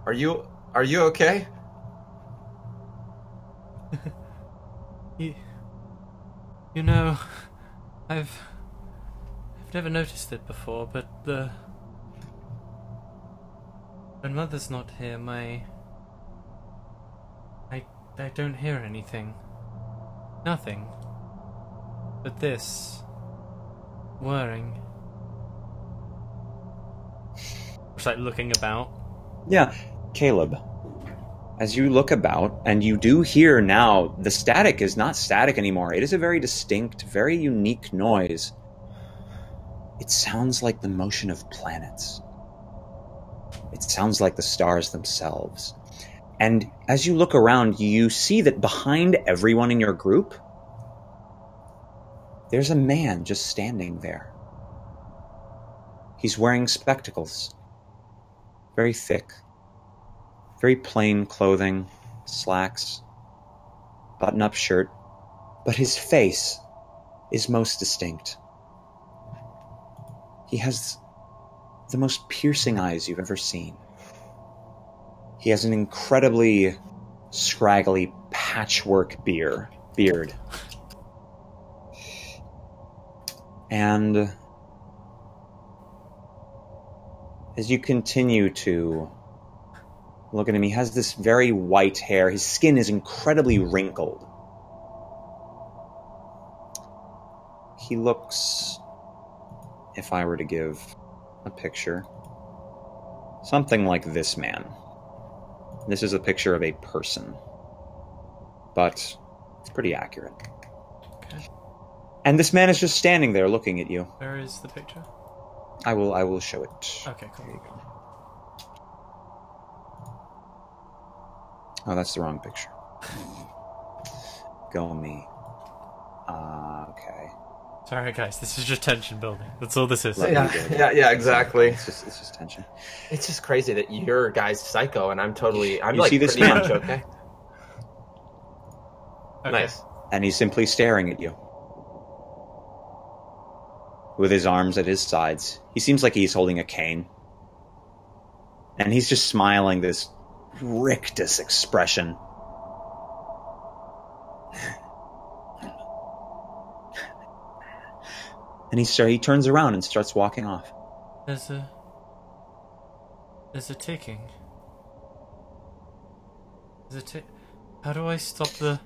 are you okay? You know, I've never noticed it before, but when Mother's not here, I don't hear anything. Nothing. But this whirring. Just like looking about. Yeah, Caleb, as you look about, and you do hear now, the static is not static anymore. It is a very distinct, very unique noise. It sounds like the motion of planets. It sounds like the stars themselves. And as you look around, you see that behind everyone in your group, there's a man just standing there. He's wearing spectacles. Very thick. Very plain clothing, slacks, button-up shirt. But his face is most distinct. He has the most piercing eyes you've ever seen. He has an incredibly scraggly patchwork beard. And as you continue to look at him, he has this very white hair. His skin is incredibly wrinkled. He looks, if I were to give a picture, something like this man. This is a picture of a person, but it's pretty accurate. Okay. And this man is just standing there looking at you. Where is the picture? I will show it. Okay, cool. There you go. Oh, that's the wrong picture. go me. Okay. Sorry, guys. This is just tension building. That's all this is. Yeah, exactly. It's just tension. It's just crazy that your guy's psycho and I'm You like see this pretty man? much okay. Okay. Nice. And he's simply staring at you. With his arms at his sides. He seems like he's holding a cane. And he's just smiling this rictus expression. And he turns around and starts walking off. There's a ticking. How do I stop the?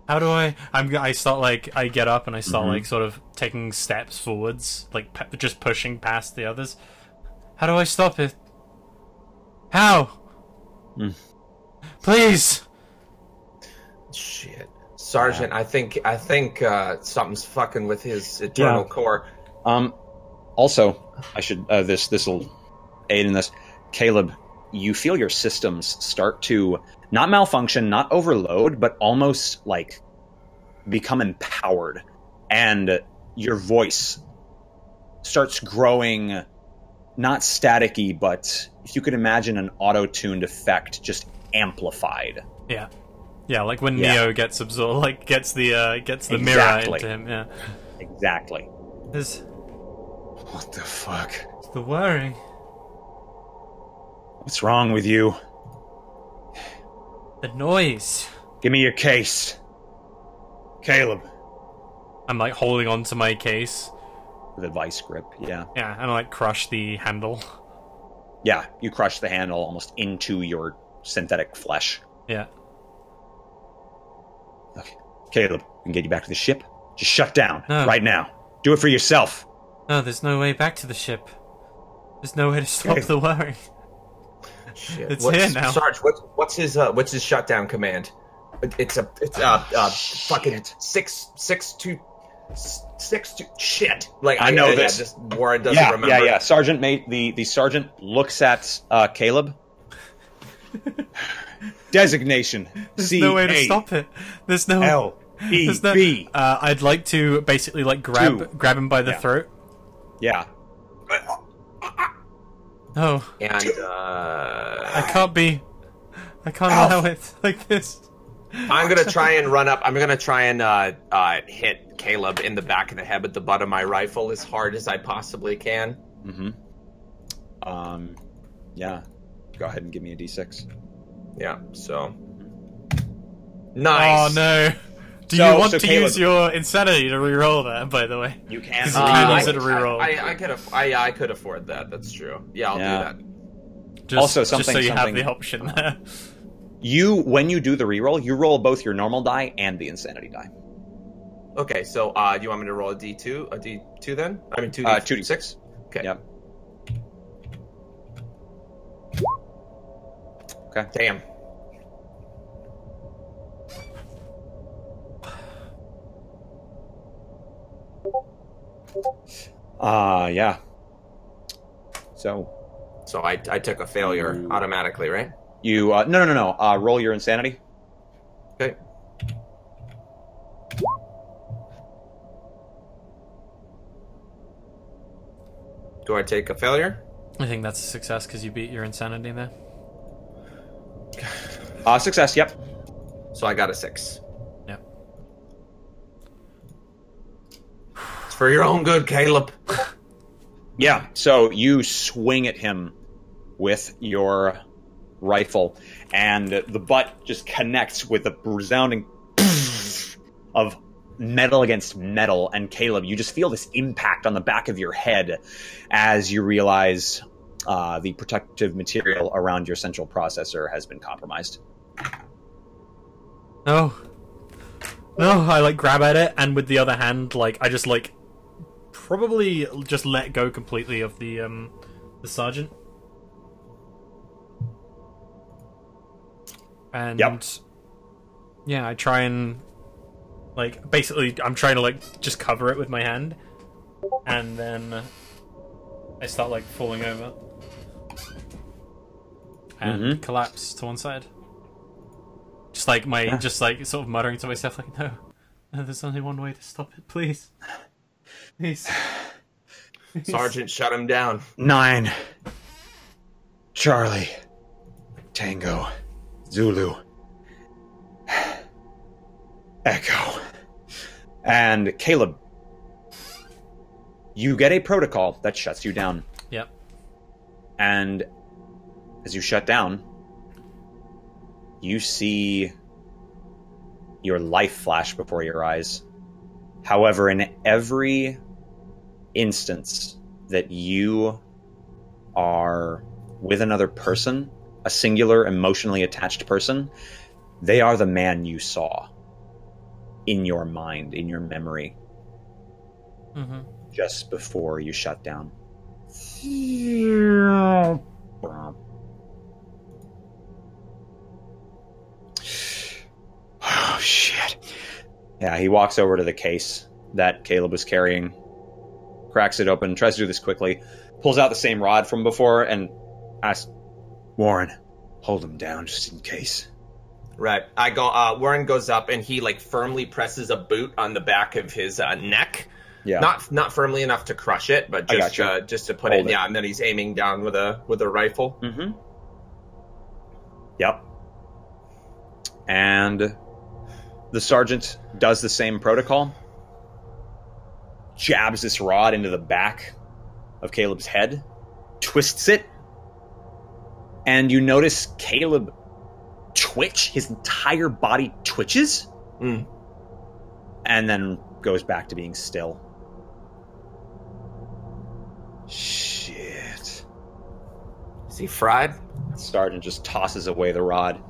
How do I? I start like I get up and I start like sort of taking steps forwards, like just pushing past the others. How do I stop it? How? Please. Shit. Sergeant, I think something's fucking with his eternal core. Also, I should this will aid in this. Caleb, you feel your systems start to not malfunction, not overload, but almost like become empowered, and your voice starts growing not staticky, but if you could imagine an auto-tuned effect, just amplified. Yeah. Yeah, like when Neo gets absorbed, like gets the mirror into him. Yeah, exactly. What the fuck? It's the whirring. What's wrong with you? The noise. Give me your case, Caleb. I'm like holding on to my case with a vice grip. Yeah, and I like crush the handle. Yeah, you crush the handle almost into your synthetic flesh. Yeah. Okay, Caleb, we can get you back to the ship. Just shut down right now. Do it for yourself. No, there's no way back to the ship. There's no way to stop the whirring. Shit. It's here now. Sarge, what's his shutdown command? It's fucking 6-2. Shit. Like I know this. Just Warren doesn't remember. Yeah. Sergeant the sergeant looks at Caleb. Designation. There's no way to stop it. There's no L-E-B. I'd like to basically like grab him by the throat. Yeah. Oh. And I can't allow it like this. I'm gonna try and run up. I'm gonna try and hit Caleb in the back of the head with the butt of my rifle as hard as I possibly can. Yeah. Go ahead and give me a d6. Yeah. So. Nice. Oh no. Do you want to use your insanity to reroll that? By the way, you can. You can use it to reroll. I could afford that. That's true. Yeah, I'll do that. Just so you have the option there. When you do the reroll, you roll both your normal die and the insanity die. Okay, so do you want me to roll a D2? A D2 then? I mean 2d6. Okay. Yep. Okay. Damn. Yeah. So I took a failure automatically, right? You no. Roll your insanity. Okay. Do I take a failure? I think that's a success because you beat your insanity there. Success. Yep. So I got a 6. Yep. It's for your own good, Caleb. Yeah. So you swing at him with your rifle, and the butt just connects with a resounding of metal against metal. And Caleb, you just feel this impact on the back of your head as you realize the protective material around your central processor has been compromised. No, I like grab at it, and with the other hand, like I just like probably just let go completely of the sergeant. And yeah, I try and like basically I'm trying to like just cover it with my hand, and then I start like falling over and collapse to one side. just like sort of muttering to myself, like, no, there's only one way to stop it. Please. Please. Sergeant, shut him down. 9. Charlie. Tango. Zulu. Echo. And Caleb, you get a protocol that shuts you down. Yep. And as you shut down, you see your life flash before your eyes. However, in every instance that you are with another person, a singular emotionally attached person, they are the man you saw in your mind, in your memory, just before you shut down. Oh, shit. Yeah, he walks over to the case that Caleb was carrying, cracks it open, tries to do this quickly, pulls out the same rod from before, and asks, Warren, hold him down just in case. Right. I go. Warren goes up and he like firmly presses a boot on the back of his neck. Yeah. Not firmly enough to crush it, but just to put Hold it. Yeah, and then he's aiming down with a rifle. Mm-hmm. Yep. And the sergeant does the same protocol. Jabs this rod into the back of Caleb's head, twists it, and you notice Caleb twitch. His entire body twitches, and then goes back to being still. Shit. Is he fried? The sergeant just tosses away the rod.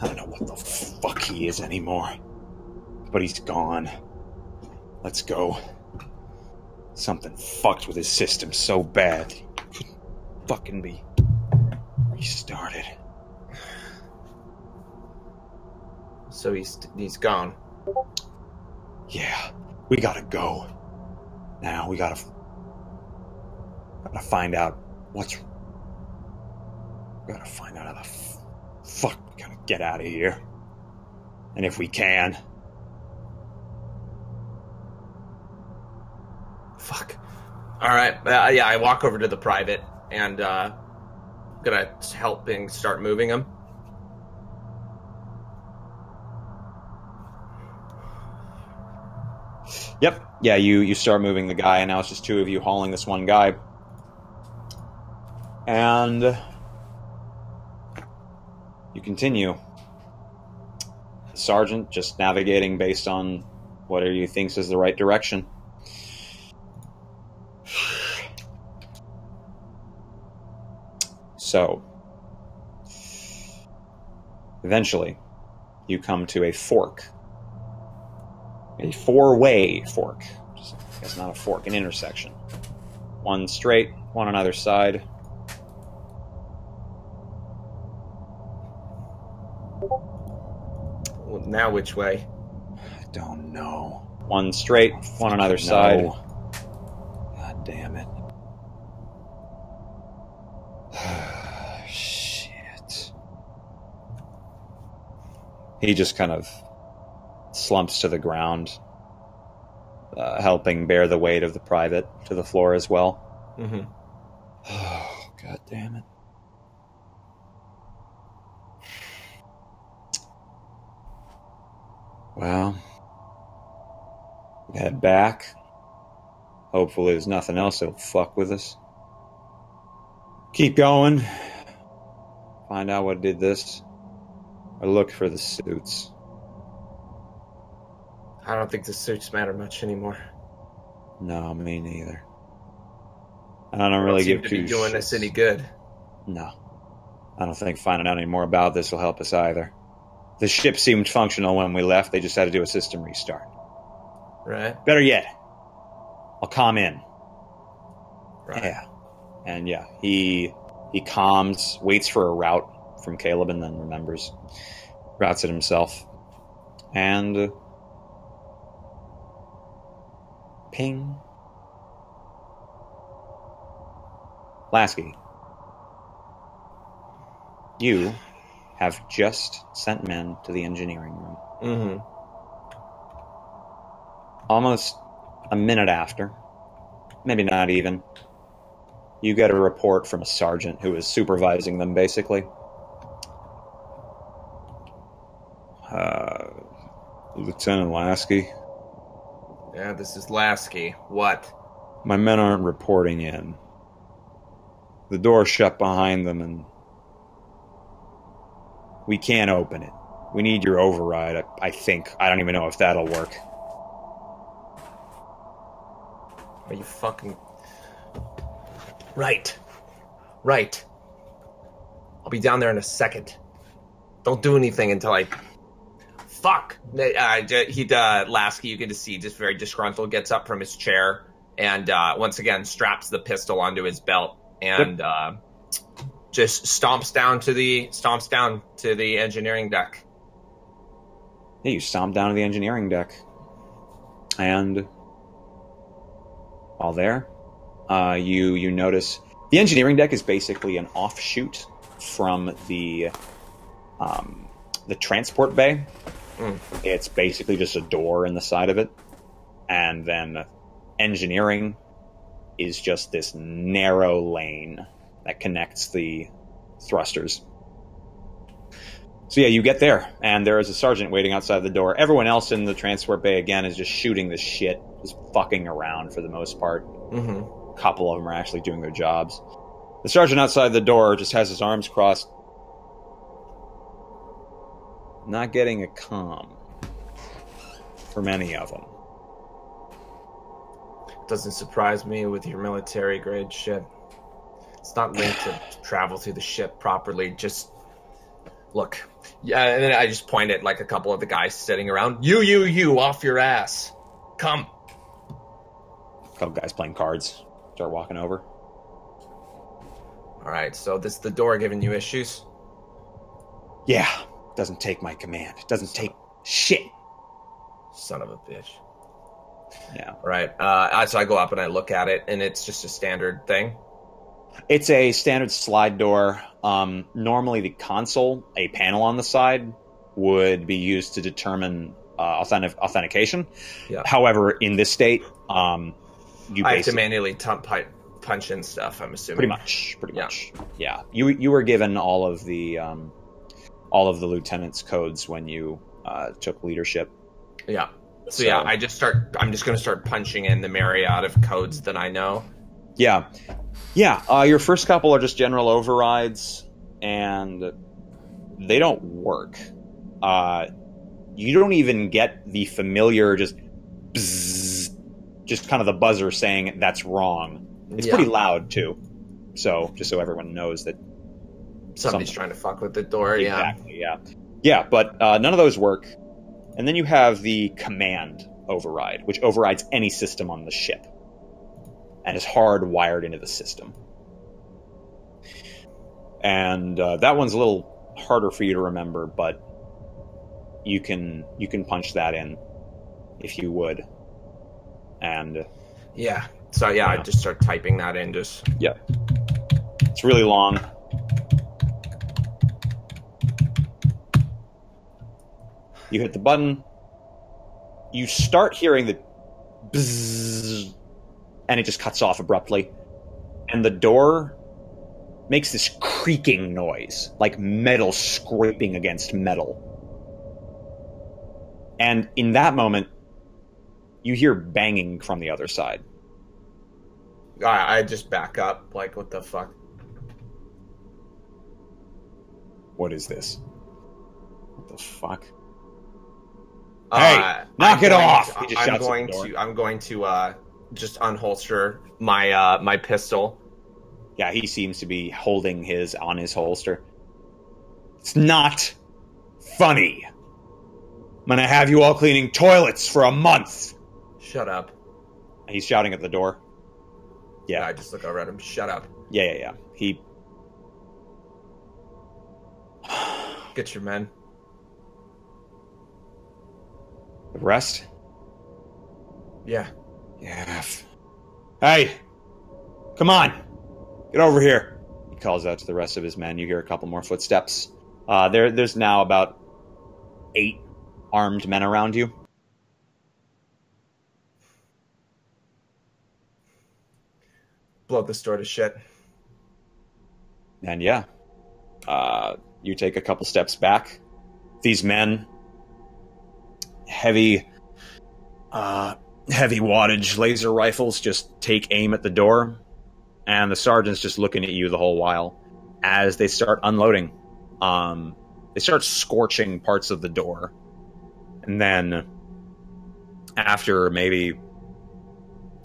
I don't know what the fuck he is anymore, but he's gone. Let's go. Something fucked with his system so bad he couldn't fucking be restarted. So he's gone. Yeah, we gotta go. Now we gotta find out what's. We gotta find out how the fuck we gotta get out of here, and if we can. Fuck. All right. Yeah, I walk over to the private and gonna help and start moving him. Yep. Yeah, you start moving the guy, and now it's just two of you hauling this one guy. And you continue. The sergeant just navigating based on whatever you thinks is the right direction. So, eventually, you come to a fork. A four-way fork. It's not a fork, an intersection. One straight, one on either side. Well, now which way? I don't know. One straight, one on either side. God damn it. Shit. He just kind of slumps to the ground, helping bear the weight of the private to the floor as well. Mm-hmm. Oh, God damn it. Well, head back. Hopefully there's nothing else that'll fuck with us. Keep going. Find out what did this. Or look for the suits. I don't think the suits matter much anymore. No, me neither. I don't really give two doing shits. us any good. No. I don't think finding out any more about this will help us either. The ship seemed functional when we left. They just had to do a system restart. Right. Better yet, I'll calm in. Right. Yeah. And yeah, he calms, waits for a route from Caleb, and then remembers. Routes it himself. And ping. Lasky. You have just sent men to the engineering room. Mm-hmm. Almost a minute after, maybe not even, you get a report from a sergeant who is supervising them, basically. Lieutenant Lasky, Yeah, this is Lasky. What? my men aren't reporting in. The door's shut behind them, and we can't open it. We need your override, I think. I don't even know if that'll work. Are you fucking... Right. Right. I'll be down there in a second. Don't do anything until I... Fuck! Lasky, you get to see, just very disgruntled, gets up from his chair and once again straps the pistol onto his belt and just stomps down to the engineering deck. Yeah, you stomp down to the engineering deck. And while there, you notice the engineering deck is basically an offshoot from the transport bay. It's basically just a door in the side of it, and then engineering is just this narrow lane that connects the thrusters. So yeah, you get there, and there is a sergeant waiting outside the door. Everyone else in the transport bay, again, is just shooting the shit, just fucking around for the most part. Mm-hmm. A couple of them are actually doing their jobs. The sergeant outside the door just has his arms crossed. Not getting a comm from any of them. Doesn't surprise me with your military grade shit. It's not linked to travel through the ship properly. Just look. Yeah, and then I just point at like a couple of the guys sitting around. You, off your ass. Come. A couple guys playing cards start walking over. All right, so this is the door giving you issues? Yeah, doesn't take my command. Doesn't take shit. Son of a bitch. Yeah. Right. So I go up and I look at it, and it's just a standard thing. It's a standard slide door. Normally the console, a panel on the side, would be used to determine authentication. Yeah. However, in this state, you I have to manually punch in stuff, I'm assuming. Pretty much. Yeah. You were given all of the lieutenant's codes when you took leadership. Yeah. So yeah, I'm just going to start punching in the myriad of codes that I know. Yeah. Your first couple are just general overrides, and they don't work. You don't even get the familiar just bzzz, just kind of the buzzer saying that's wrong. It's pretty loud too. So just so everyone knows that somebody's trying to fuck with the door. Exactly. Yeah. But none of those work. And then you have the command override, which overrides any system on the ship and is hardwired into the system. And that one's a little harder for you to remember, but you can punch that in if you would. And yeah. So yeah, I just start typing that in. Yeah. It's really long. You hit the button. You start hearing the bzzz, and it just cuts off abruptly. And the door makes this creaking noise, like metal scraping against metal. And in that moment, you hear banging from the other side. I just back up, like, what the fuck? What is this? What the fuck? Hey, knock it off! I'm going to just unholster my pistol. Yeah, he seems to be holding his on his holster. It's not funny. I'm gonna have you all cleaning toilets for a month. Shut up. He's shouting at the door. Yeah, I just look over at him. Shut up. Yeah. He... Get your men. The rest? Yeah. Hey! Come on! Get over here! He calls out to the rest of his men. You hear a couple more footsteps. There's now about 8 armed men around you. Blow this door to shit. And yeah, you take a couple steps back. These men, heavy wattage laser rifles, just take aim at the door, and the sergeant's just looking at you the whole while as they start unloading. They start scorching parts of the door, and then after maybe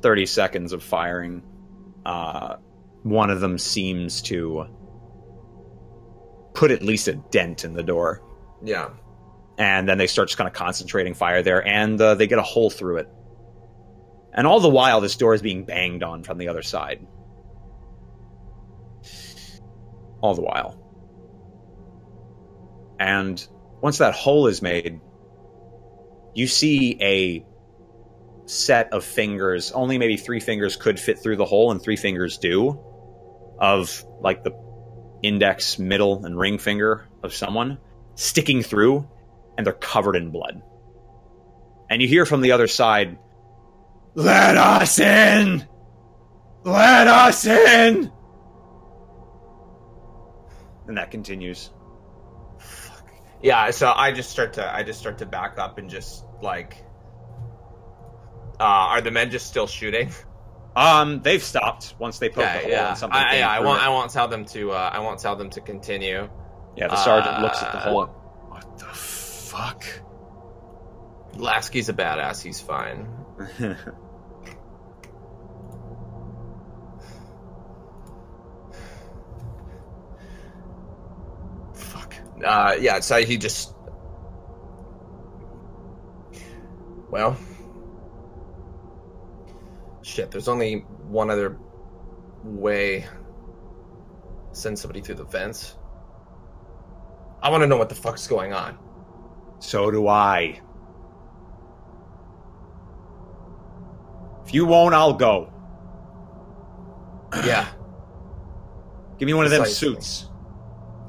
30 seconds of firing, one of them seems to put at least a dent in the door. Yeah. And then they start just kind of concentrating fire there, and they get a hole through it. And all the while, this door is being banged on from the other side. All the while. And once that hole is made, you see a set of fingers. Only maybe 3 fingers could fit through the hole, and 3 fingers do. Of, like, the index, middle, and ring finger of someone sticking through, and they're covered in blood. And you hear from the other side, "Let us in! Let us in!" And that continues. Fuck. Yeah, so I just start to back up and just like are the men just still shooting? They've stopped once they poked the hole and something came through it. I won't tell them to continue. Yeah, the sergeant looks at the hole. What the fuck? Lasky's a badass, he's fine. Fuck. Yeah, so he just... Well... Shit, there's only one other way. Send somebody through the vents. I want to know what the fuck's going on. So do I. If you won't, I'll go. Yeah. Give me one of them Precisely. suits.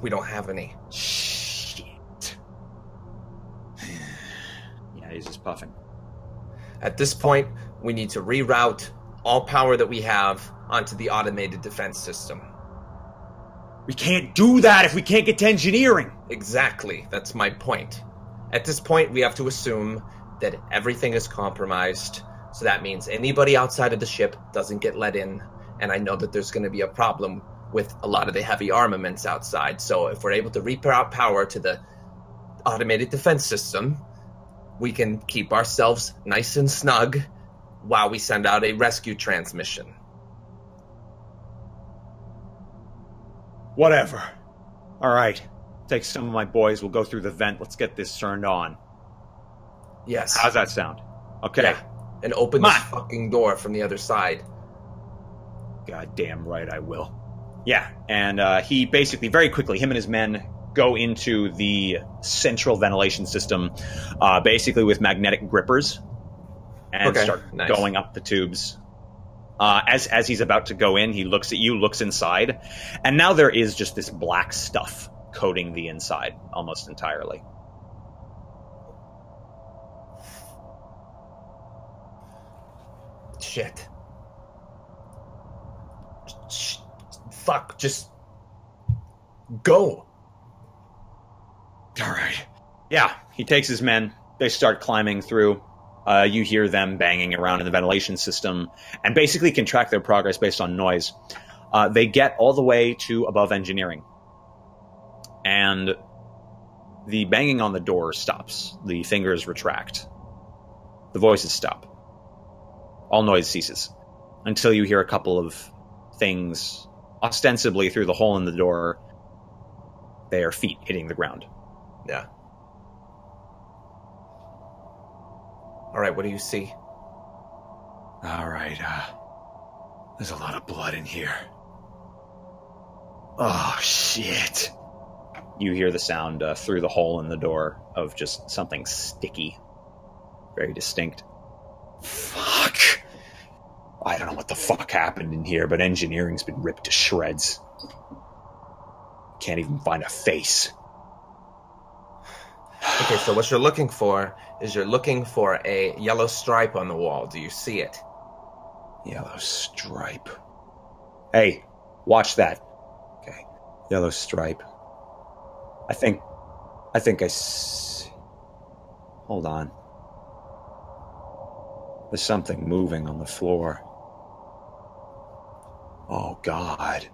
We don't have any. Shit. Yeah, he's just puffing. At this point, we need to reroute all power that we have onto the automated defense system. We can't do that if we can't get to engineering. Exactly. That's my point. At this point, we have to assume that everything is compromised. So that means anybody outside of the ship doesn't get let in. And I know that there's going to be a problem with a lot of the heavy armaments outside. So if we're able to reroute power to the automated defense system, we can keep ourselves nice and snug while we send out a rescue transmission. Whatever. All right. Take some of my boys. We'll go through the vent. Let's get this turned on. Yes. How's that sound? Okay. Yeah. And open this fucking door from the other side. Goddamn right I will. Yeah. And he basically, very quickly, him and his men go into the central ventilation system, basically with magnetic grippers, and start going up the tubes. As he's about to go in, he looks at you, looks inside, and now there is just this black stuff coating the inside almost entirely. Shit. Fuck, just go. All right. Yeah, he takes his men. They start climbing through. You hear them banging around in the ventilation system and basically can track their progress based on noise. They get all the way to above engineering. And the banging on the door stops. The fingers retract. The voices stop. All noise ceases. Until you hear a couple of things, ostensibly through the hole in the door. They are feet hitting the ground. Yeah. All right, what do you see? All right, there's a lot of blood in here. Oh, shit. You hear the sound through the hole in the door of just something sticky. Very distinct. Fuck. I don't know what the fuck happened in here, but engineering's been ripped to shreds. Can't even find a face. Okay, so what you're looking for is you're looking for a yellow stripe on the wall. Do you see it? Yellow stripe. Hey, watch that. Okay. Yellow stripe. I think hold on. There's something moving on the floor. Oh, God.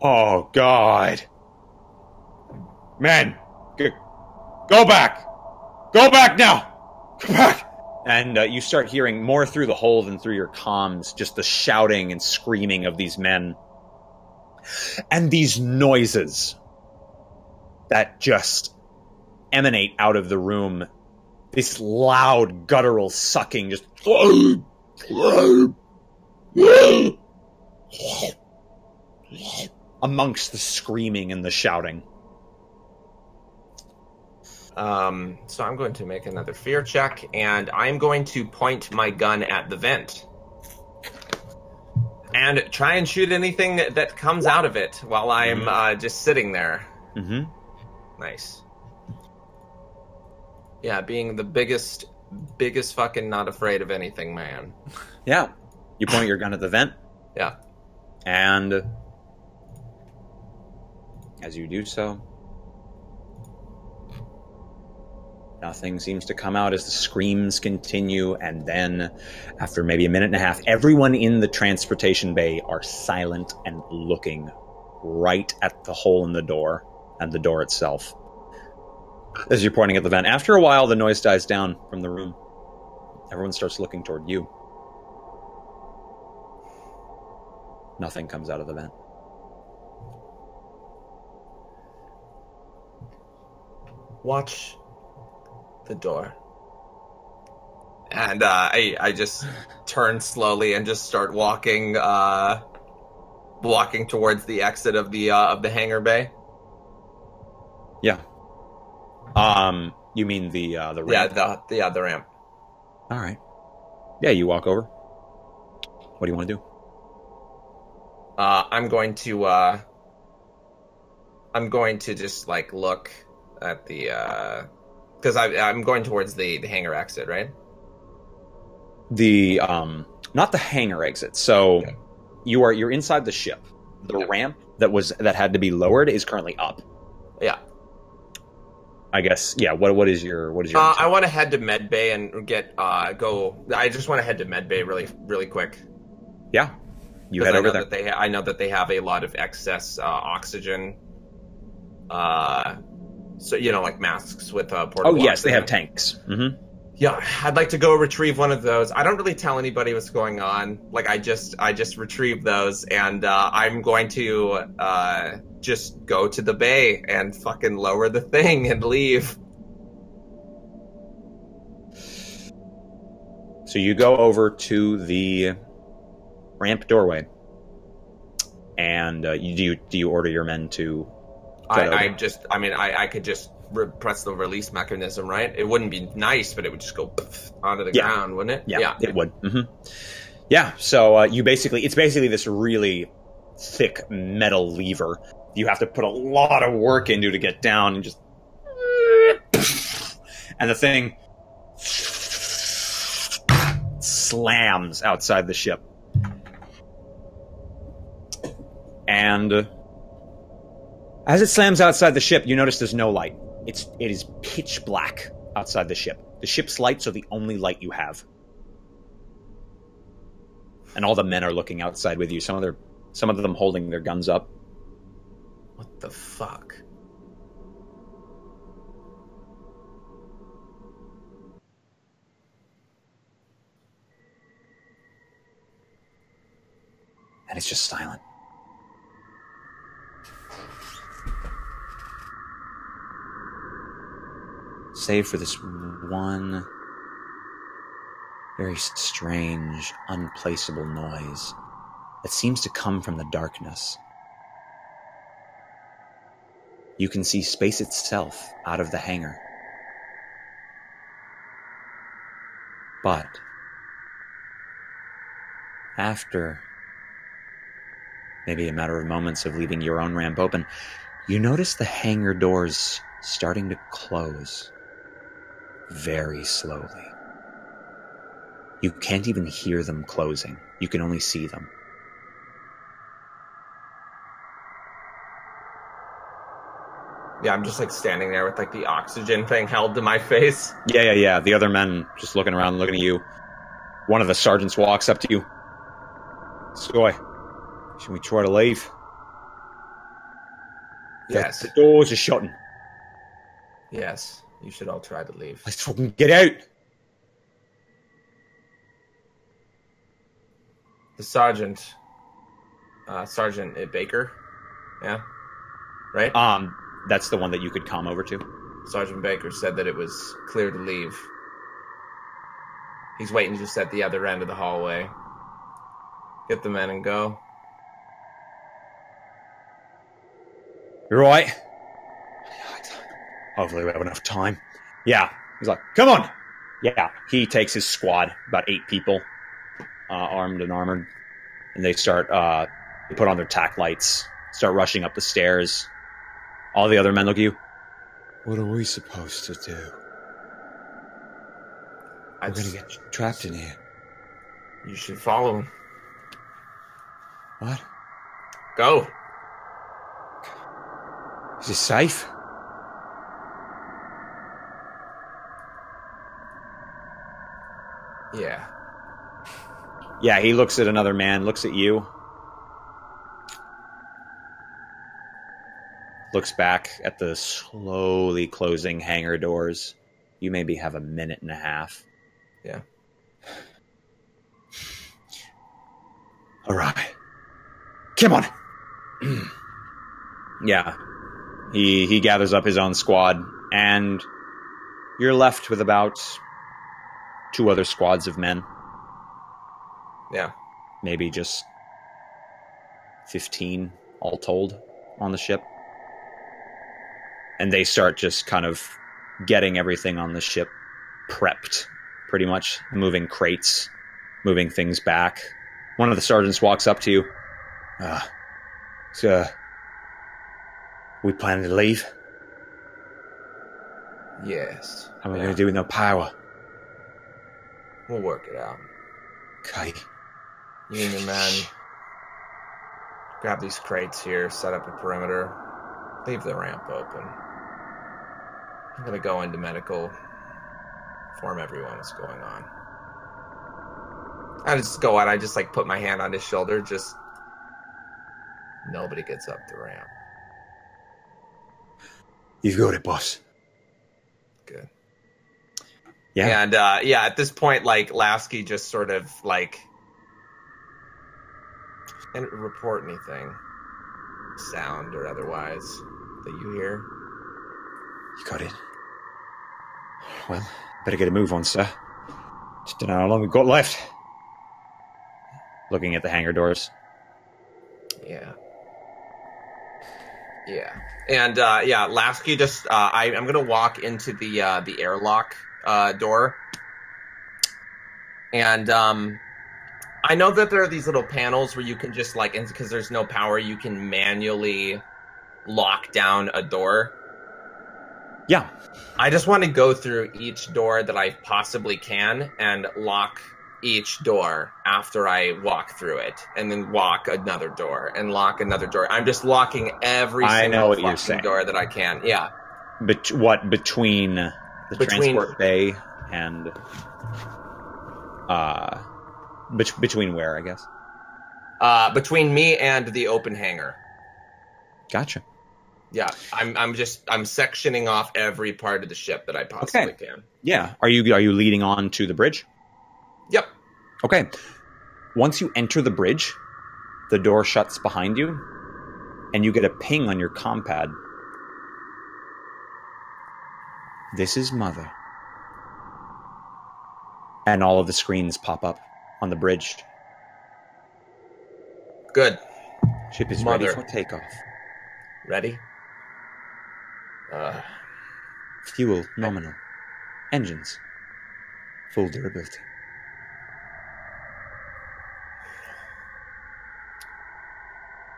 Oh, God. Men, go back. Go back now. Go back. And you start hearing more through the hole than through your comms, just the shouting and screaming of these men. And these noises that just emanate out of the room. This loud, guttural sucking, just amongst the screaming and the shouting. So I'm going to make another fear check, and I'm going to point my gun at the vent. And try and shoot anything that comes out of it while I'm just sitting there. Mm-hmm. Nice. Yeah, being the biggest fucking not afraid of anything, man. Yeah. You point your gun at the vent. Yeah. And as you do so, nothing seems to come out as the screams continue, and then, after maybe a minute and a half, everyone in the transportation bay are silent and looking right at the hole in the door and the door itself. As you're pointing at the vent, after a while, the noise dies down from the room. Everyone starts looking toward you. Nothing comes out of the vent. Watch the door. And I just turn slowly and just start walking towards the exit of the hangar bay. Yeah. You mean the ramp? Yeah, the ramp. All right. Yeah, you walk over. What do you want to do? I'm going to just like look at the because I'm going towards the hangar exit, right? The not the hangar exit. So Okay. you're inside the ship. The ramp that had to be lowered is currently up. Yeah. I guess. Yeah. What is your I want to head to med bay and get go. I just want to head to med bay really quick. Yeah. You head over there. I know that they have a lot of excess oxygen. So like masks with portable. Oh yes, they have oxygen. tanks. Mm-hmm. Yeah, I'd like to go retrieve one of those. I don't really tell anybody what's going on. Like I just retrieve those, and I'm going to just go to the bay and fucking lower the thing and leave. So you go over to the ramp doorway, and do you order your men to? I could just press the release mechanism, right? It wouldn't be nice, but it would just go onto the ground, wouldn't it? Yeah, it would. Mm-hmm. Yeah, so it's basically this really thick metal lever you have to put a lot of work into to get down, and just and the thing slams outside the ship. And as it slams outside the ship, you notice there's no light. It is pitch black outside the ship. The ship's lights are the only light you have. And all the men are looking outside with you. Some of them holding their guns up. What the fuck? And it's just silent. Save for this one very strange, unplaceable noise that seems to come from the darkness. You can see space itself out of the hangar. But after maybe a matter of moments of leaving your own ramp open, You notice the hangar doors starting to close very slowly. You can't even hear them closing. You can only see them. Yeah, I'm just like standing there with like the oxygen thing held to my face. Yeah. The other men just looking around, looking at you. One of the sergeants walks up to you. Soy, should we try to leave? Yes. The doors are shutting. Yes. You should all try to leave. Let's fucking get out. The sergeant. Sergeant Baker. Yeah. Right? That's the one that you could come over to. Sergeant Baker said that it was clear to leave. He's waiting just at the other end of the hallway. Get the men and go. You're right. Hopefully we have enough time. Yeah. He's like, come on. Yeah. He takes his squad, about 8 people, armed and armored, and they start, they put on their tack lights, start rushing up the stairs. All the other men look at you. What are we supposed to do? We're going to get trapped in here. You should follow him. What? Go. Is it safe? Yeah. Yeah, he looks at another man, looks at you. Looks back at the slowly closing hangar doors. You maybe have a minute and a half. Yeah. All right. Come on. Yeah. He gathers up his own squad, and you're left with about 2 other squads of men. Yeah. Maybe just 15 all told on the ship. And they start just kind of getting everything on the ship prepped, pretty much. Moving crates, moving things back. One of the sergeants walks up to you. So, we planning to leave? Yes. How are we going to do with no power? We'll work it out. Okay. You and your men grab these crates here, set up a perimeter, leave the ramp open. I'm gonna go into medical, inform everyone what's going on. I just go out, I just like put my hand on his shoulder, just nobody gets up the ramp. You've got it, boss. Good. Yeah. And at this point, like Lasky just sort of like didn't report anything, sound or otherwise, that you hear. You got it. Well, better get a move on, sir. Just don't know how long we've got left. Looking at the hangar doors. Yeah. Yeah. And Lasky just I'm gonna walk into the airlock door. And I know that there are these little panels where you can just like, because there's no power, you can manually lock down a door. Yeah. I just want to go through each door that I possibly can and lock each door after I walk through it, and then lock another door and lock another door. I'm just locking every single fucking door that I can. Yeah. Between the transport bay and between where, I guess? Between me and the open hangar. Gotcha. Yeah, I'm sectioning off every part of the ship that I possibly can. Yeah. Are you leading on to the bridge? Yep. Okay. Once you enter the bridge, the door shuts behind you, and you get a ping on your compad. This is Mother. And all of the screens pop up on the bridge. Good. Ship is Mother. ready for takeoff. Ready? Fuel nominal. Engines full durability.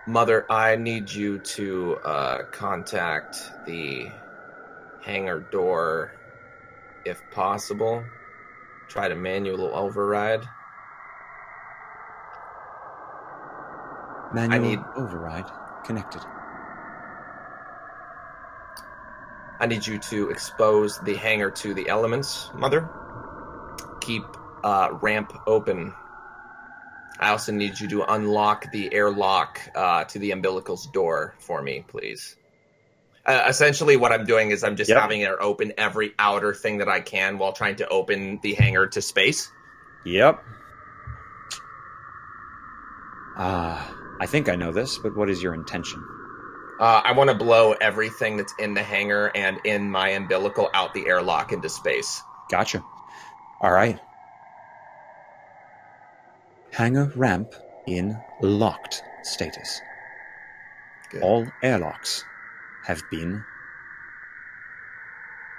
Mother, I need you to contact the hangar door if possible. Try to manual override. Manual override connected. I need you to expose the hangar to the elements, Mother. Keep ramp open. I also need you to unlock the airlock to the umbilical's door for me, please. Essentially, what I'm doing is I'm just having her open every outer thing that I can while trying to open the hangar to space. Yep. I think I know this, but what is your intention? I want to blow everything that's in the hangar and in my umbilical out the airlock into space. Gotcha. All right. Hangar ramp in locked status. Good. All airlocks have been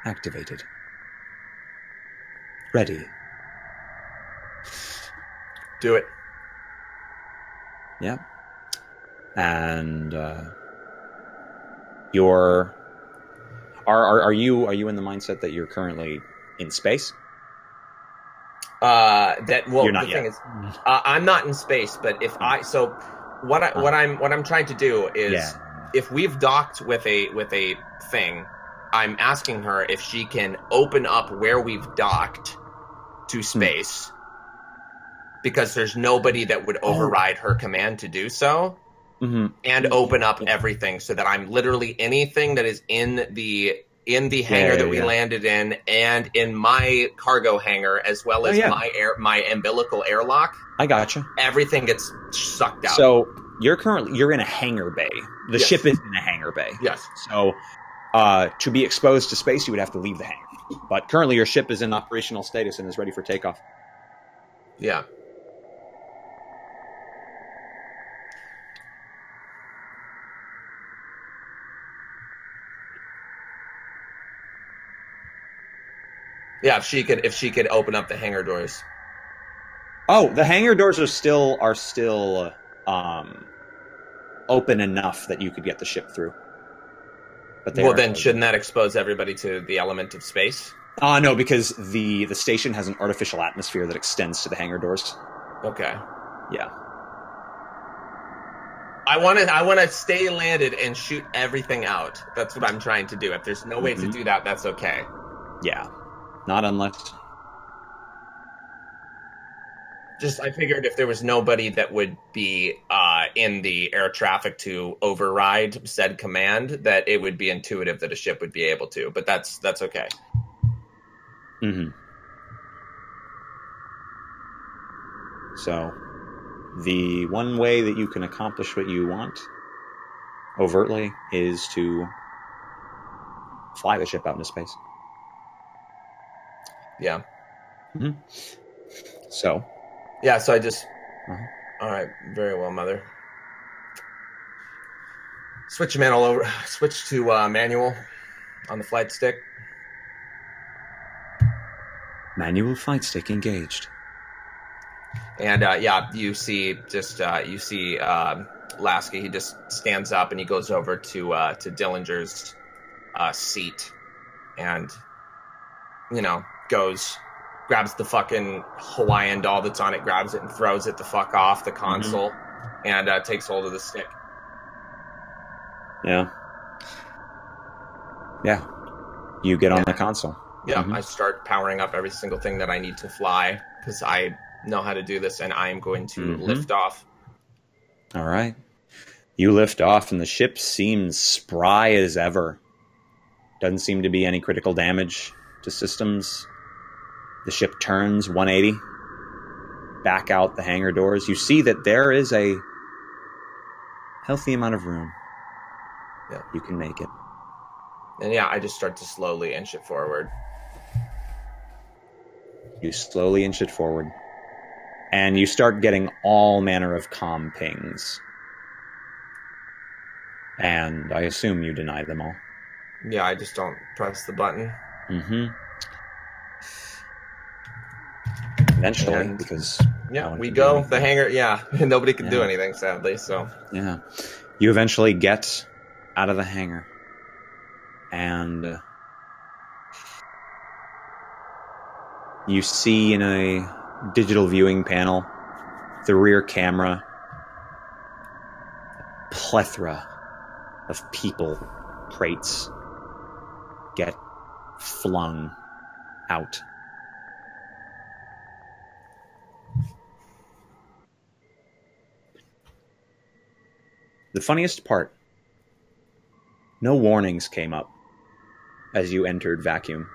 activated. Ready. Do it. Yeah. And you're are you in the mindset that you're currently in space? You're not the yet. thing is, I'm not in space, but if what I'm trying to do is if we've docked with a thing, I'm asking her if she can open up where we've docked to space. Because there's nobody that would override her command to do so, and open up everything so that I'm literally anything that is in the hangar that we landed in and in my cargo hangar as well as my umbilical airlock. I gotcha. Everything gets sucked out. So you're in a hangar bay. The ship is in a hangar bay. Yes. So to be exposed to space, you would have to leave the hangar. But currently, your ship is in operational status and is ready for takeoff. Yeah. Yeah, if she could open up the hangar doors. Oh, the hangar doors are still open enough that you could get the ship through. But then shouldn't that expose everybody to the element of space? No, because the station has an artificial atmosphere that extends to the hangar doors. Okay. Yeah. I want to stay landed and shoot everything out. That's what I'm trying to do. If there's no way to do that, that's okay. Yeah. Not unless... I figured if there was nobody that would be in the air traffic to override said command, that it would be intuitive that a ship would be able to. But that's okay. Mm-hmm. So, the one way that you can accomplish what you want overtly is to fly the ship out into space. Yeah. Mm-hmm. So. Yeah, so I just... All right, very well, Mother. Switch to manual on the flight stick. Manual flight stick engaged. And you see Lasky. He just stands up and he goes over to Dillinger's seat, and grabs the fucking Hawaiian doll that's on it, grabs it and throws it the fuck off the console, and takes hold of the stick. Yeah. Yeah. You get on the console. Yeah, I start powering up every single thing that I need to fly, because I know how to do this, and I am going to lift off. All right. You lift off, and the ship seems spry as ever. Doesn't seem to be any critical damage to systems. The ship turns 180, back out the hangar doors. You see that there is a healthy amount of room. Yeah. You can make it. And I just start to slowly inch it forward. You slowly inch it forward. And you start getting all manner of comm pings. And I assume you deny them all. Yeah, I just don't press the button. Eventually, because Yeah, one we can do go. anything. The hangar, yeah. Nobody can do Yeah. anything, sadly, so. Yeah. You eventually get out of the hangar. And you see in a digital viewing panel, the rear camera, plethora of people, crates, get flung out. The funniest part, no warnings came up as you entered vacuum.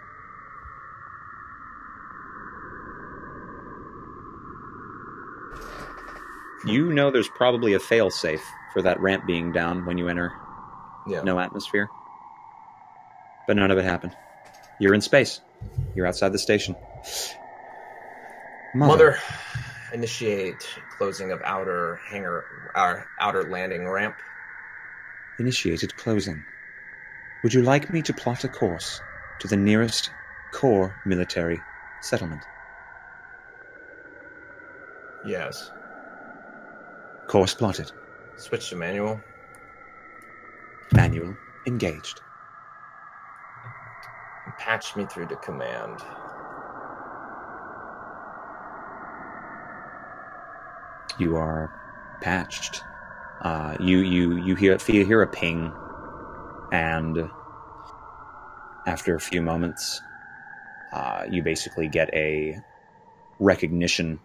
You know there's probably a failsafe for that ramp being down when you enter no atmosphere. But none of it happened. You're in space. You're outside the station. Mother, initiate closing of outer landing ramp. Initiated closing. Would you like me to plot a course to the nearest core military settlement? Yes. Course plotted. Switch to manual. Manual engaged. Patch me through to command. You are patched. You hear a ping, and after a few moments, you basically get a recognition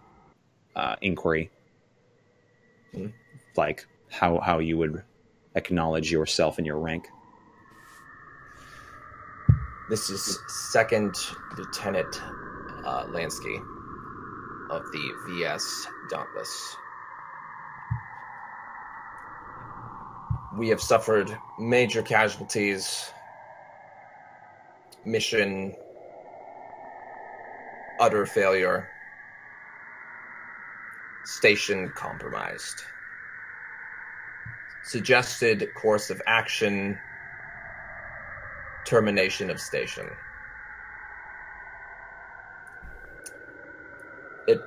inquiry, like how you would acknowledge yourself and your rank. This is Second Lieutenant Lansky of the VS Dauntless. We have suffered major casualties. Mission utter failure. Station compromised. Suggested course of action: termination of station.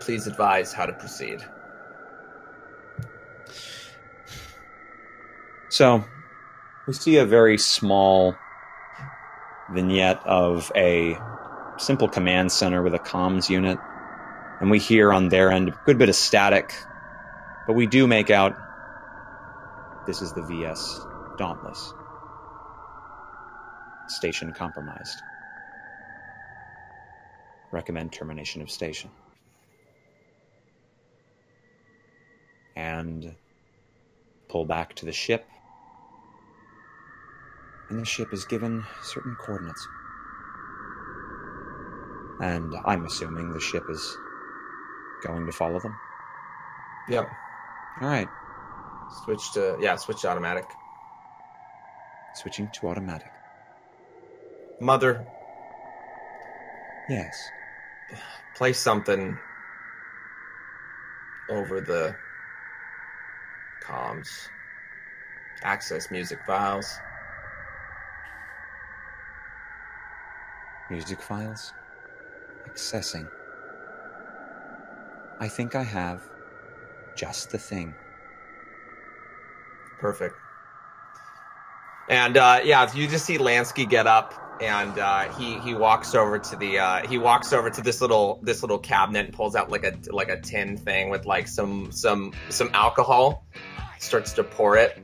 Please advise how to proceed. So, we see a very small vignette of a simple command center with a comms unit, and we hear on their end a good bit of static, but we do make out this is the VS Dauntless. Station compromised. Recommend termination of station. And pull back to the ship. And the ship is given certain coordinates. And I'm assuming the ship is going to follow them. Yep. All right. Switch to automatic. Switching to automatic. Mother, Yes. play something over the comms. Access music files. Music files. Accessing. I think I have just the thing. Perfect. And you just see Lansky get up, and he walks over to this little cabinet and pulls out like a tin thing with like some alcohol. Starts to pour it,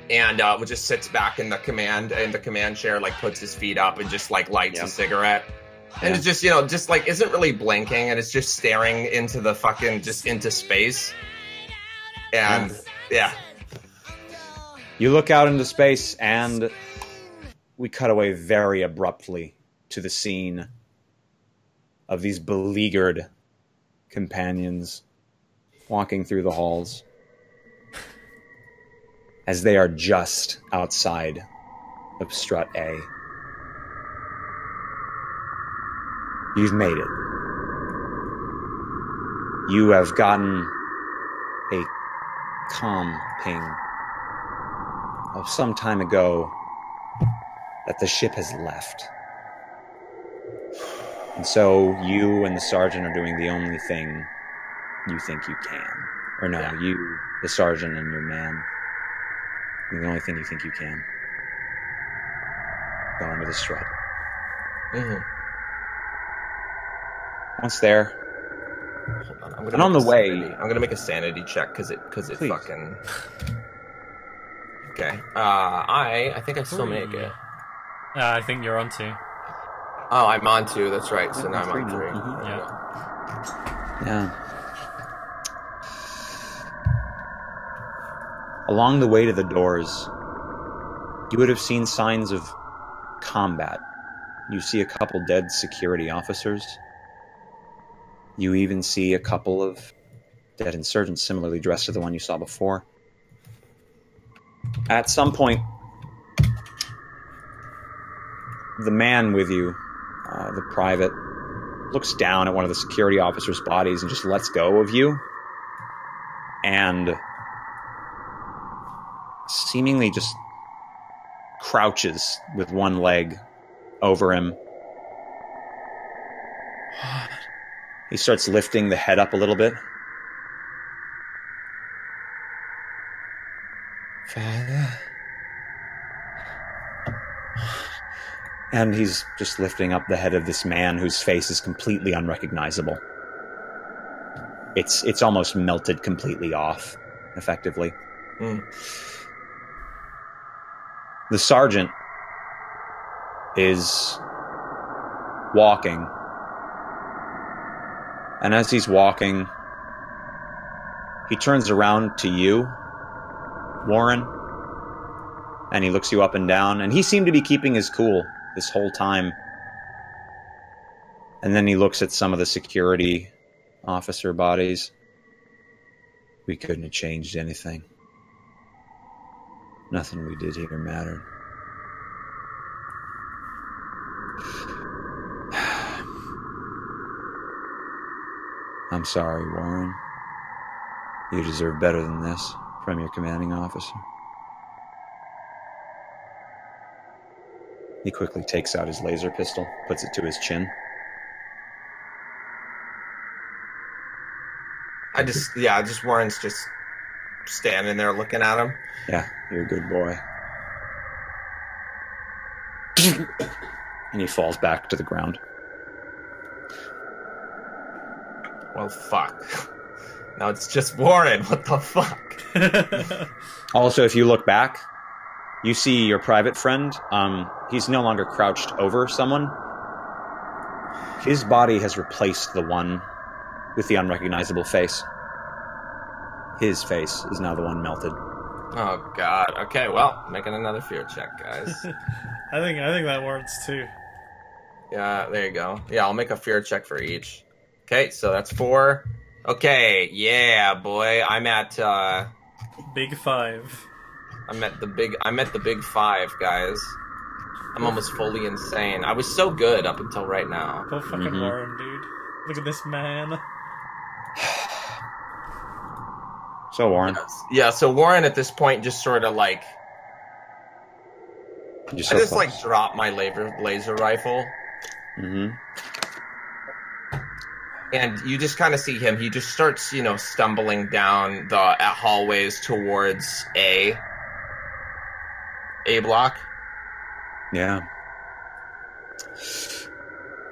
and just sits back in the command chair, like puts his feet up and just like lights a cigarette. And it's just, just like isn't really blinking, and it's just staring into the into space. And yeah. You look out into space, and we cut away very abruptly to the scene of these beleaguered companions walking through the halls as they are just outside of Strut A. You've made it. You have gotten a comm ping of some time ago that the ship has left. And so you and the sergeant are doing the only thing you think you can. Or no, Yeah. you, the sergeant and your man. The only thing you think you can. Go into the strut. Mhm. Once there, Hold on, I'm gonna And on make the a way- sanity- I'm gonna make a sanity check because it Please. fucking. Okay. I think I still make it. I think you're on to. Oh, I'm on 2. That's right. So Yeah, now I'm on 3 3. now. Mhm. There we Yeah. go. Yeah. Along the way to the doors, you would have seen signs of combat. You see a couple dead security officers. You even see a couple of dead insurgents similarly dressed to the one you saw before. At some point, the man with you, the private, looks down at one of the security officers' bodies and just lets go of you. And seemingly just crouches with one leg over him. He starts lifting the head up a little bit. Father? And he's just lifting up the head of this man whose face is completely unrecognizable. It's almost melted completely off, effectively. Mm. The sergeant is walking. And as he's walking, he turns around to you, Warren, and he looks you up and down, and he seemed to be keeping his cool this whole time. And then he looks at some of the security officer bodies. We couldn't have changed anything. Nothing we did here mattered. I'm sorry, Warren. You deserve better than this from your commanding officer. He quickly takes out his laser pistol, puts it to his chin. just Warren's just standing there looking at him. Yeah, you're a good boy. And he falls back to the ground. Well, fuck. Now it's just Warren. What the fuck? Also, if you look back, you see your private friend. He's no longer crouched over someone. His body has replaced the one with the unrecognizable face. His face is now the one melted. Oh god. Okay, well, making another fear check, guys. I think that warrants 2. Yeah, there you go. Yeah, I'll make a fear check for each. Okay, so that's 4. Okay, yeah, boy. I'm at Big 5. I'm at the big 5, guys. I'm almost fully insane. I was so good up until right now. Poor fucking Warren, dude. Look at this man. So, Warren, Yeah, so Warren at this point just sort of like you're I so just close. like drop my laser rifle. Mm-hmm. And you just kind of see him. He just starts, stumbling down the hallways towards A block. Yeah.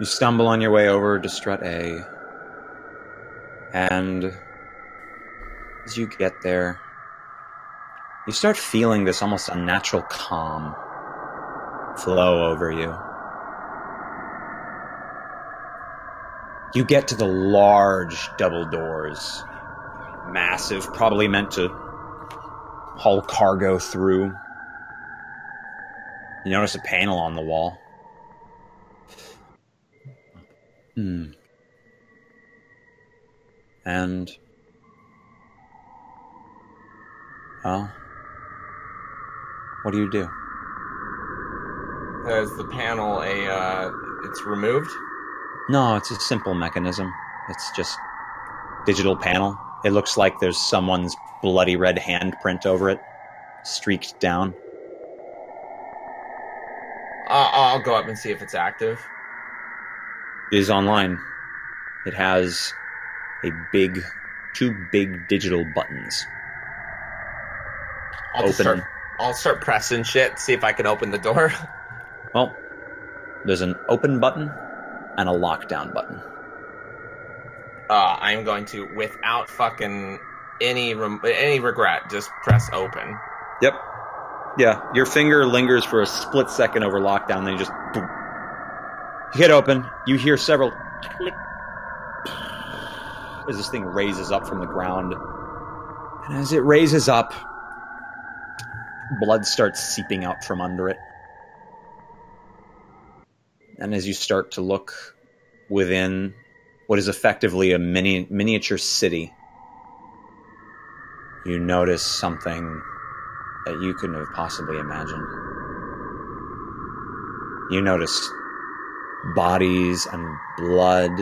You stumble on your way over to strut A. And as you get there, you start feeling this almost unnatural calm flow over you. You get to the large double doors. Massive, probably meant to haul cargo through. You notice a panel on the wall. And, well, what do you do? Is the panel it's removed? No, it's a simple mechanism. It's just digital panel. It looks like there's someone's bloody red handprint over it, streaked down. I'll go up and see if it's active. It is online. It has a big two big digital buttons. I'll start pressing shit, see if I can open the door. Well, there's an open button and a lockdown button. I'm going to, without fucking any regret, just press open. Yep. Yeah, your finger lingers for a split second over lockdown, then you just... boom. You hit open, you hear several... click as this thing raises up from the ground. And as it raises up, blood starts seeping out from under it. And as you start to look within what is effectively a miniature city, you notice something that you couldn't have possibly imagined. You notice bodies and blood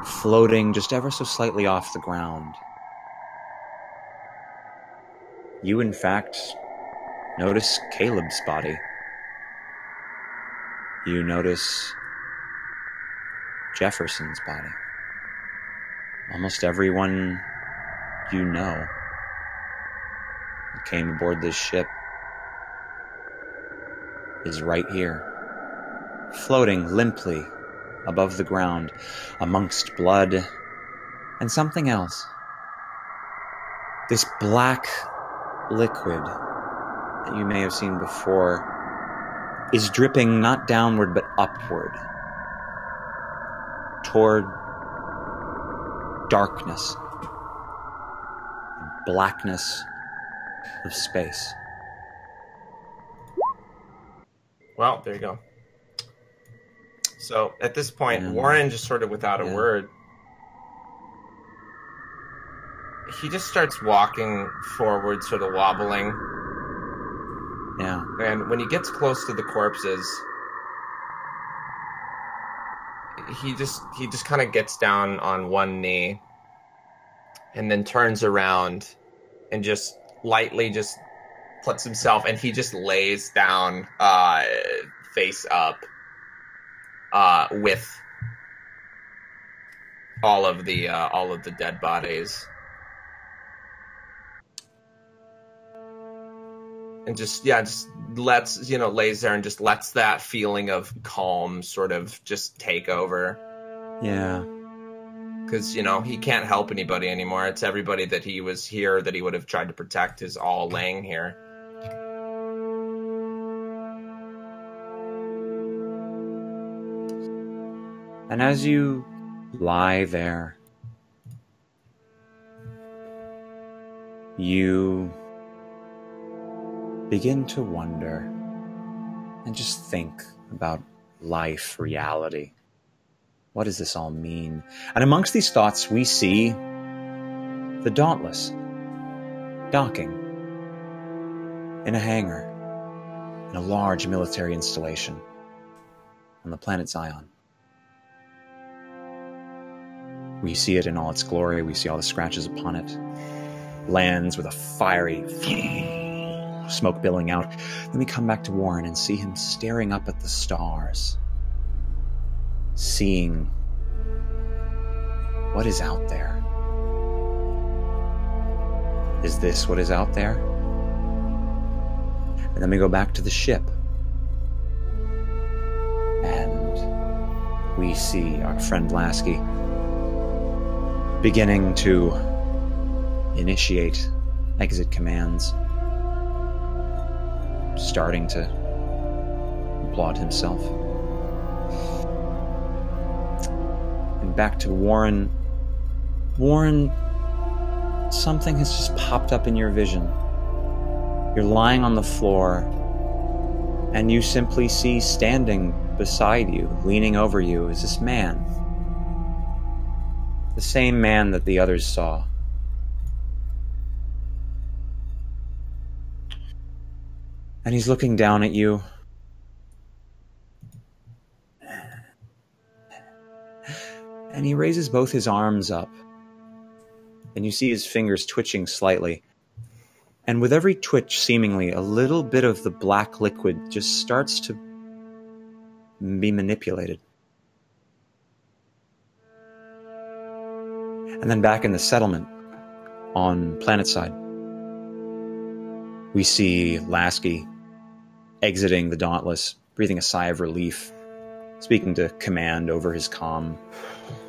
floating just ever so slightly off the ground. You, in fact, notice Caleb's body. You notice Jefferson's body. Almost everyone you know who came aboard this ship is right here, floating limply above the ground amongst blood and something else. This black liquid that you may have seen before is dripping not downward but upward toward darkness, blackness of space. Well, there you go. So at this point, Warren just sort of without a word, he just starts walking forward, sort of wobbling. Yeah. And when he gets close to the corpses, he just kind of gets down on one knee and then turns around and just lightly just puts himself, and he just lays down face up with all of the dead bodies. And just lets, lays there and just lets that feeling of calm sort of just take over. Yeah. Because, he can't help anybody anymore. It's everybody that he was here, that he would have tried to protect, is all laying here. And as you lie there, you begin to wonder and just think about life, reality. What does this all mean? And amongst these thoughts, we see the Dauntless docking in a hangar in a large military installation on the planet Zion. We see it in all its glory. We see all the scratches upon it. Lands with a fiery smoke billowing out. Then we come back to Warren and see him staring up at the stars, seeing what is out there. Is this what is out there? And then we go back to the ship, and we see our friend Lasky beginning to initiate exit commands, starting to applaud himself. And back to Warren. Warren, something has just popped up in your vision. You're lying on the floor, and you simply see standing beside you, leaning over you, is this man. The same man that the others saw. And he's looking down at you. And he raises both his arms up. And you see his fingers twitching slightly. And with every twitch, seemingly, a little bit of the black liquid just starts to be manipulated. And then back in the settlement on Planetside, we see Lasky exiting the Dauntless, breathing a sigh of relief, speaking to command over his comm,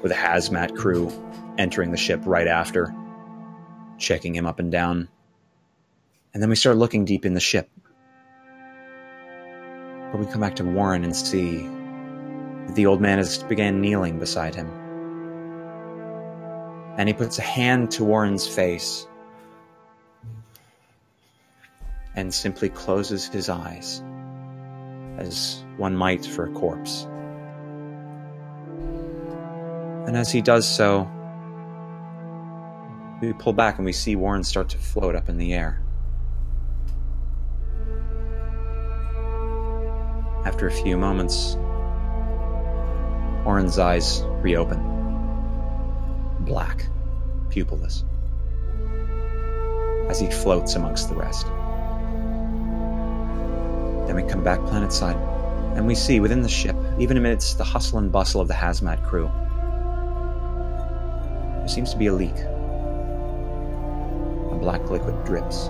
with a hazmat crew entering the ship right after, checking him up and down. And then we start looking deep in the ship. But we come back to Warren and see that the old man has began kneeling beside him. And he puts a hand to Warren's face and simply closes his eyes, as one might for a corpse. And as he does so, we pull back and we see Warren start to float up in the air. After a few moments, Warren's eyes reopen. Black, pupilless, as he floats amongst the rest. Then we come back planetside, and we see within the ship, even amidst the hustle and bustle of the hazmat crew, there seems to be a leak. A black liquid drips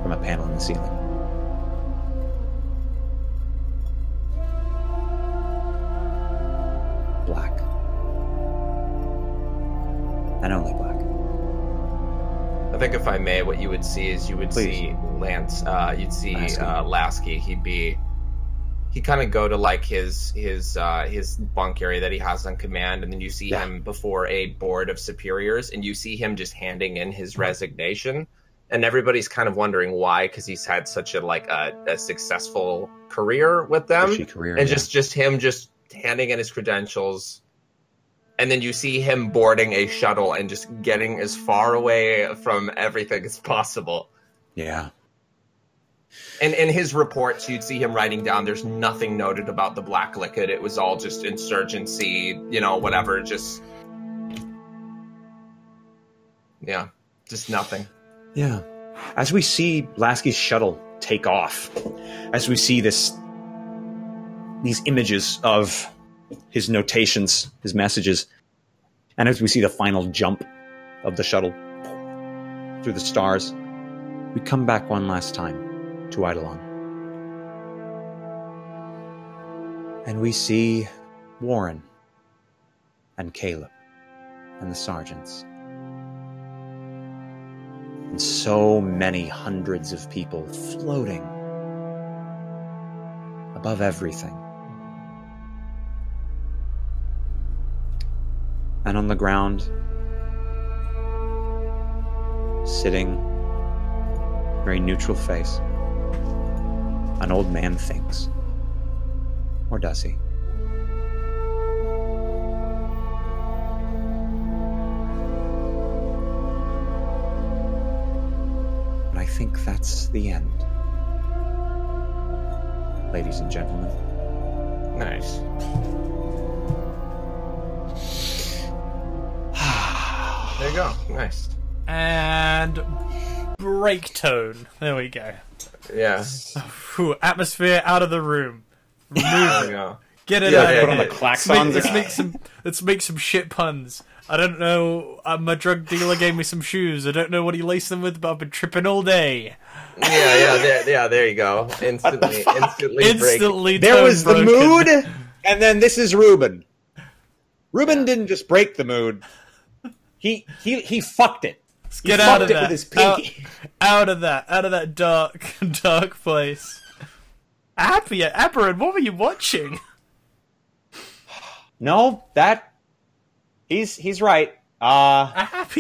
from a panel in the ceiling. Black. And only black. I think if I may, what you would see is you would Please. see Lance. You'd see Lasky. Lasky. He'd kind of go to like his bunk area that he has on command, and then you see him before a board of superiors, and you see him just handing in his resignation, and everybody's kind of wondering why, because he's had such a successful career with them, and just him just handing in his credentials. And then you see him boarding a shuttle and just getting as far away from everything as possible. Yeah. And in his reports, you'd see him writing down, there's nothing noted about the black liquid. It was all just insurgency, whatever, just... Yeah, just nothing. Yeah. As we see Lasky's shuttle take off, as we see these images of his notations, his messages, and as we see the final jump of the shuttle through the stars, we come back one last time to Eidolon. And we see Warren and Caleb and the sergeants. And so many hundreds of people floating above everything. And on the ground, sitting, very neutral face, an old man thinks. Or does he? But I think that's the end, ladies and gentlemen. Nice. There you go. Nice. And break tone. There we go. Yeah. Whew, atmosphere out of the room. Remove There it. you go. Get it Yeah, out. put on the klaxons. Let's make some shit puns. I don't know. My drug dealer gave me some shoes. I don't know what he laced them with, but I've been tripping all day. There you go. Instantly break. There was the broken. mood, and then this is Ruben. Ruben didn't just break the mood. He fucked it. Let's get out of that. With his pinky. Out of that dark place. Aberrant, what were you watching? No, he's right. A happy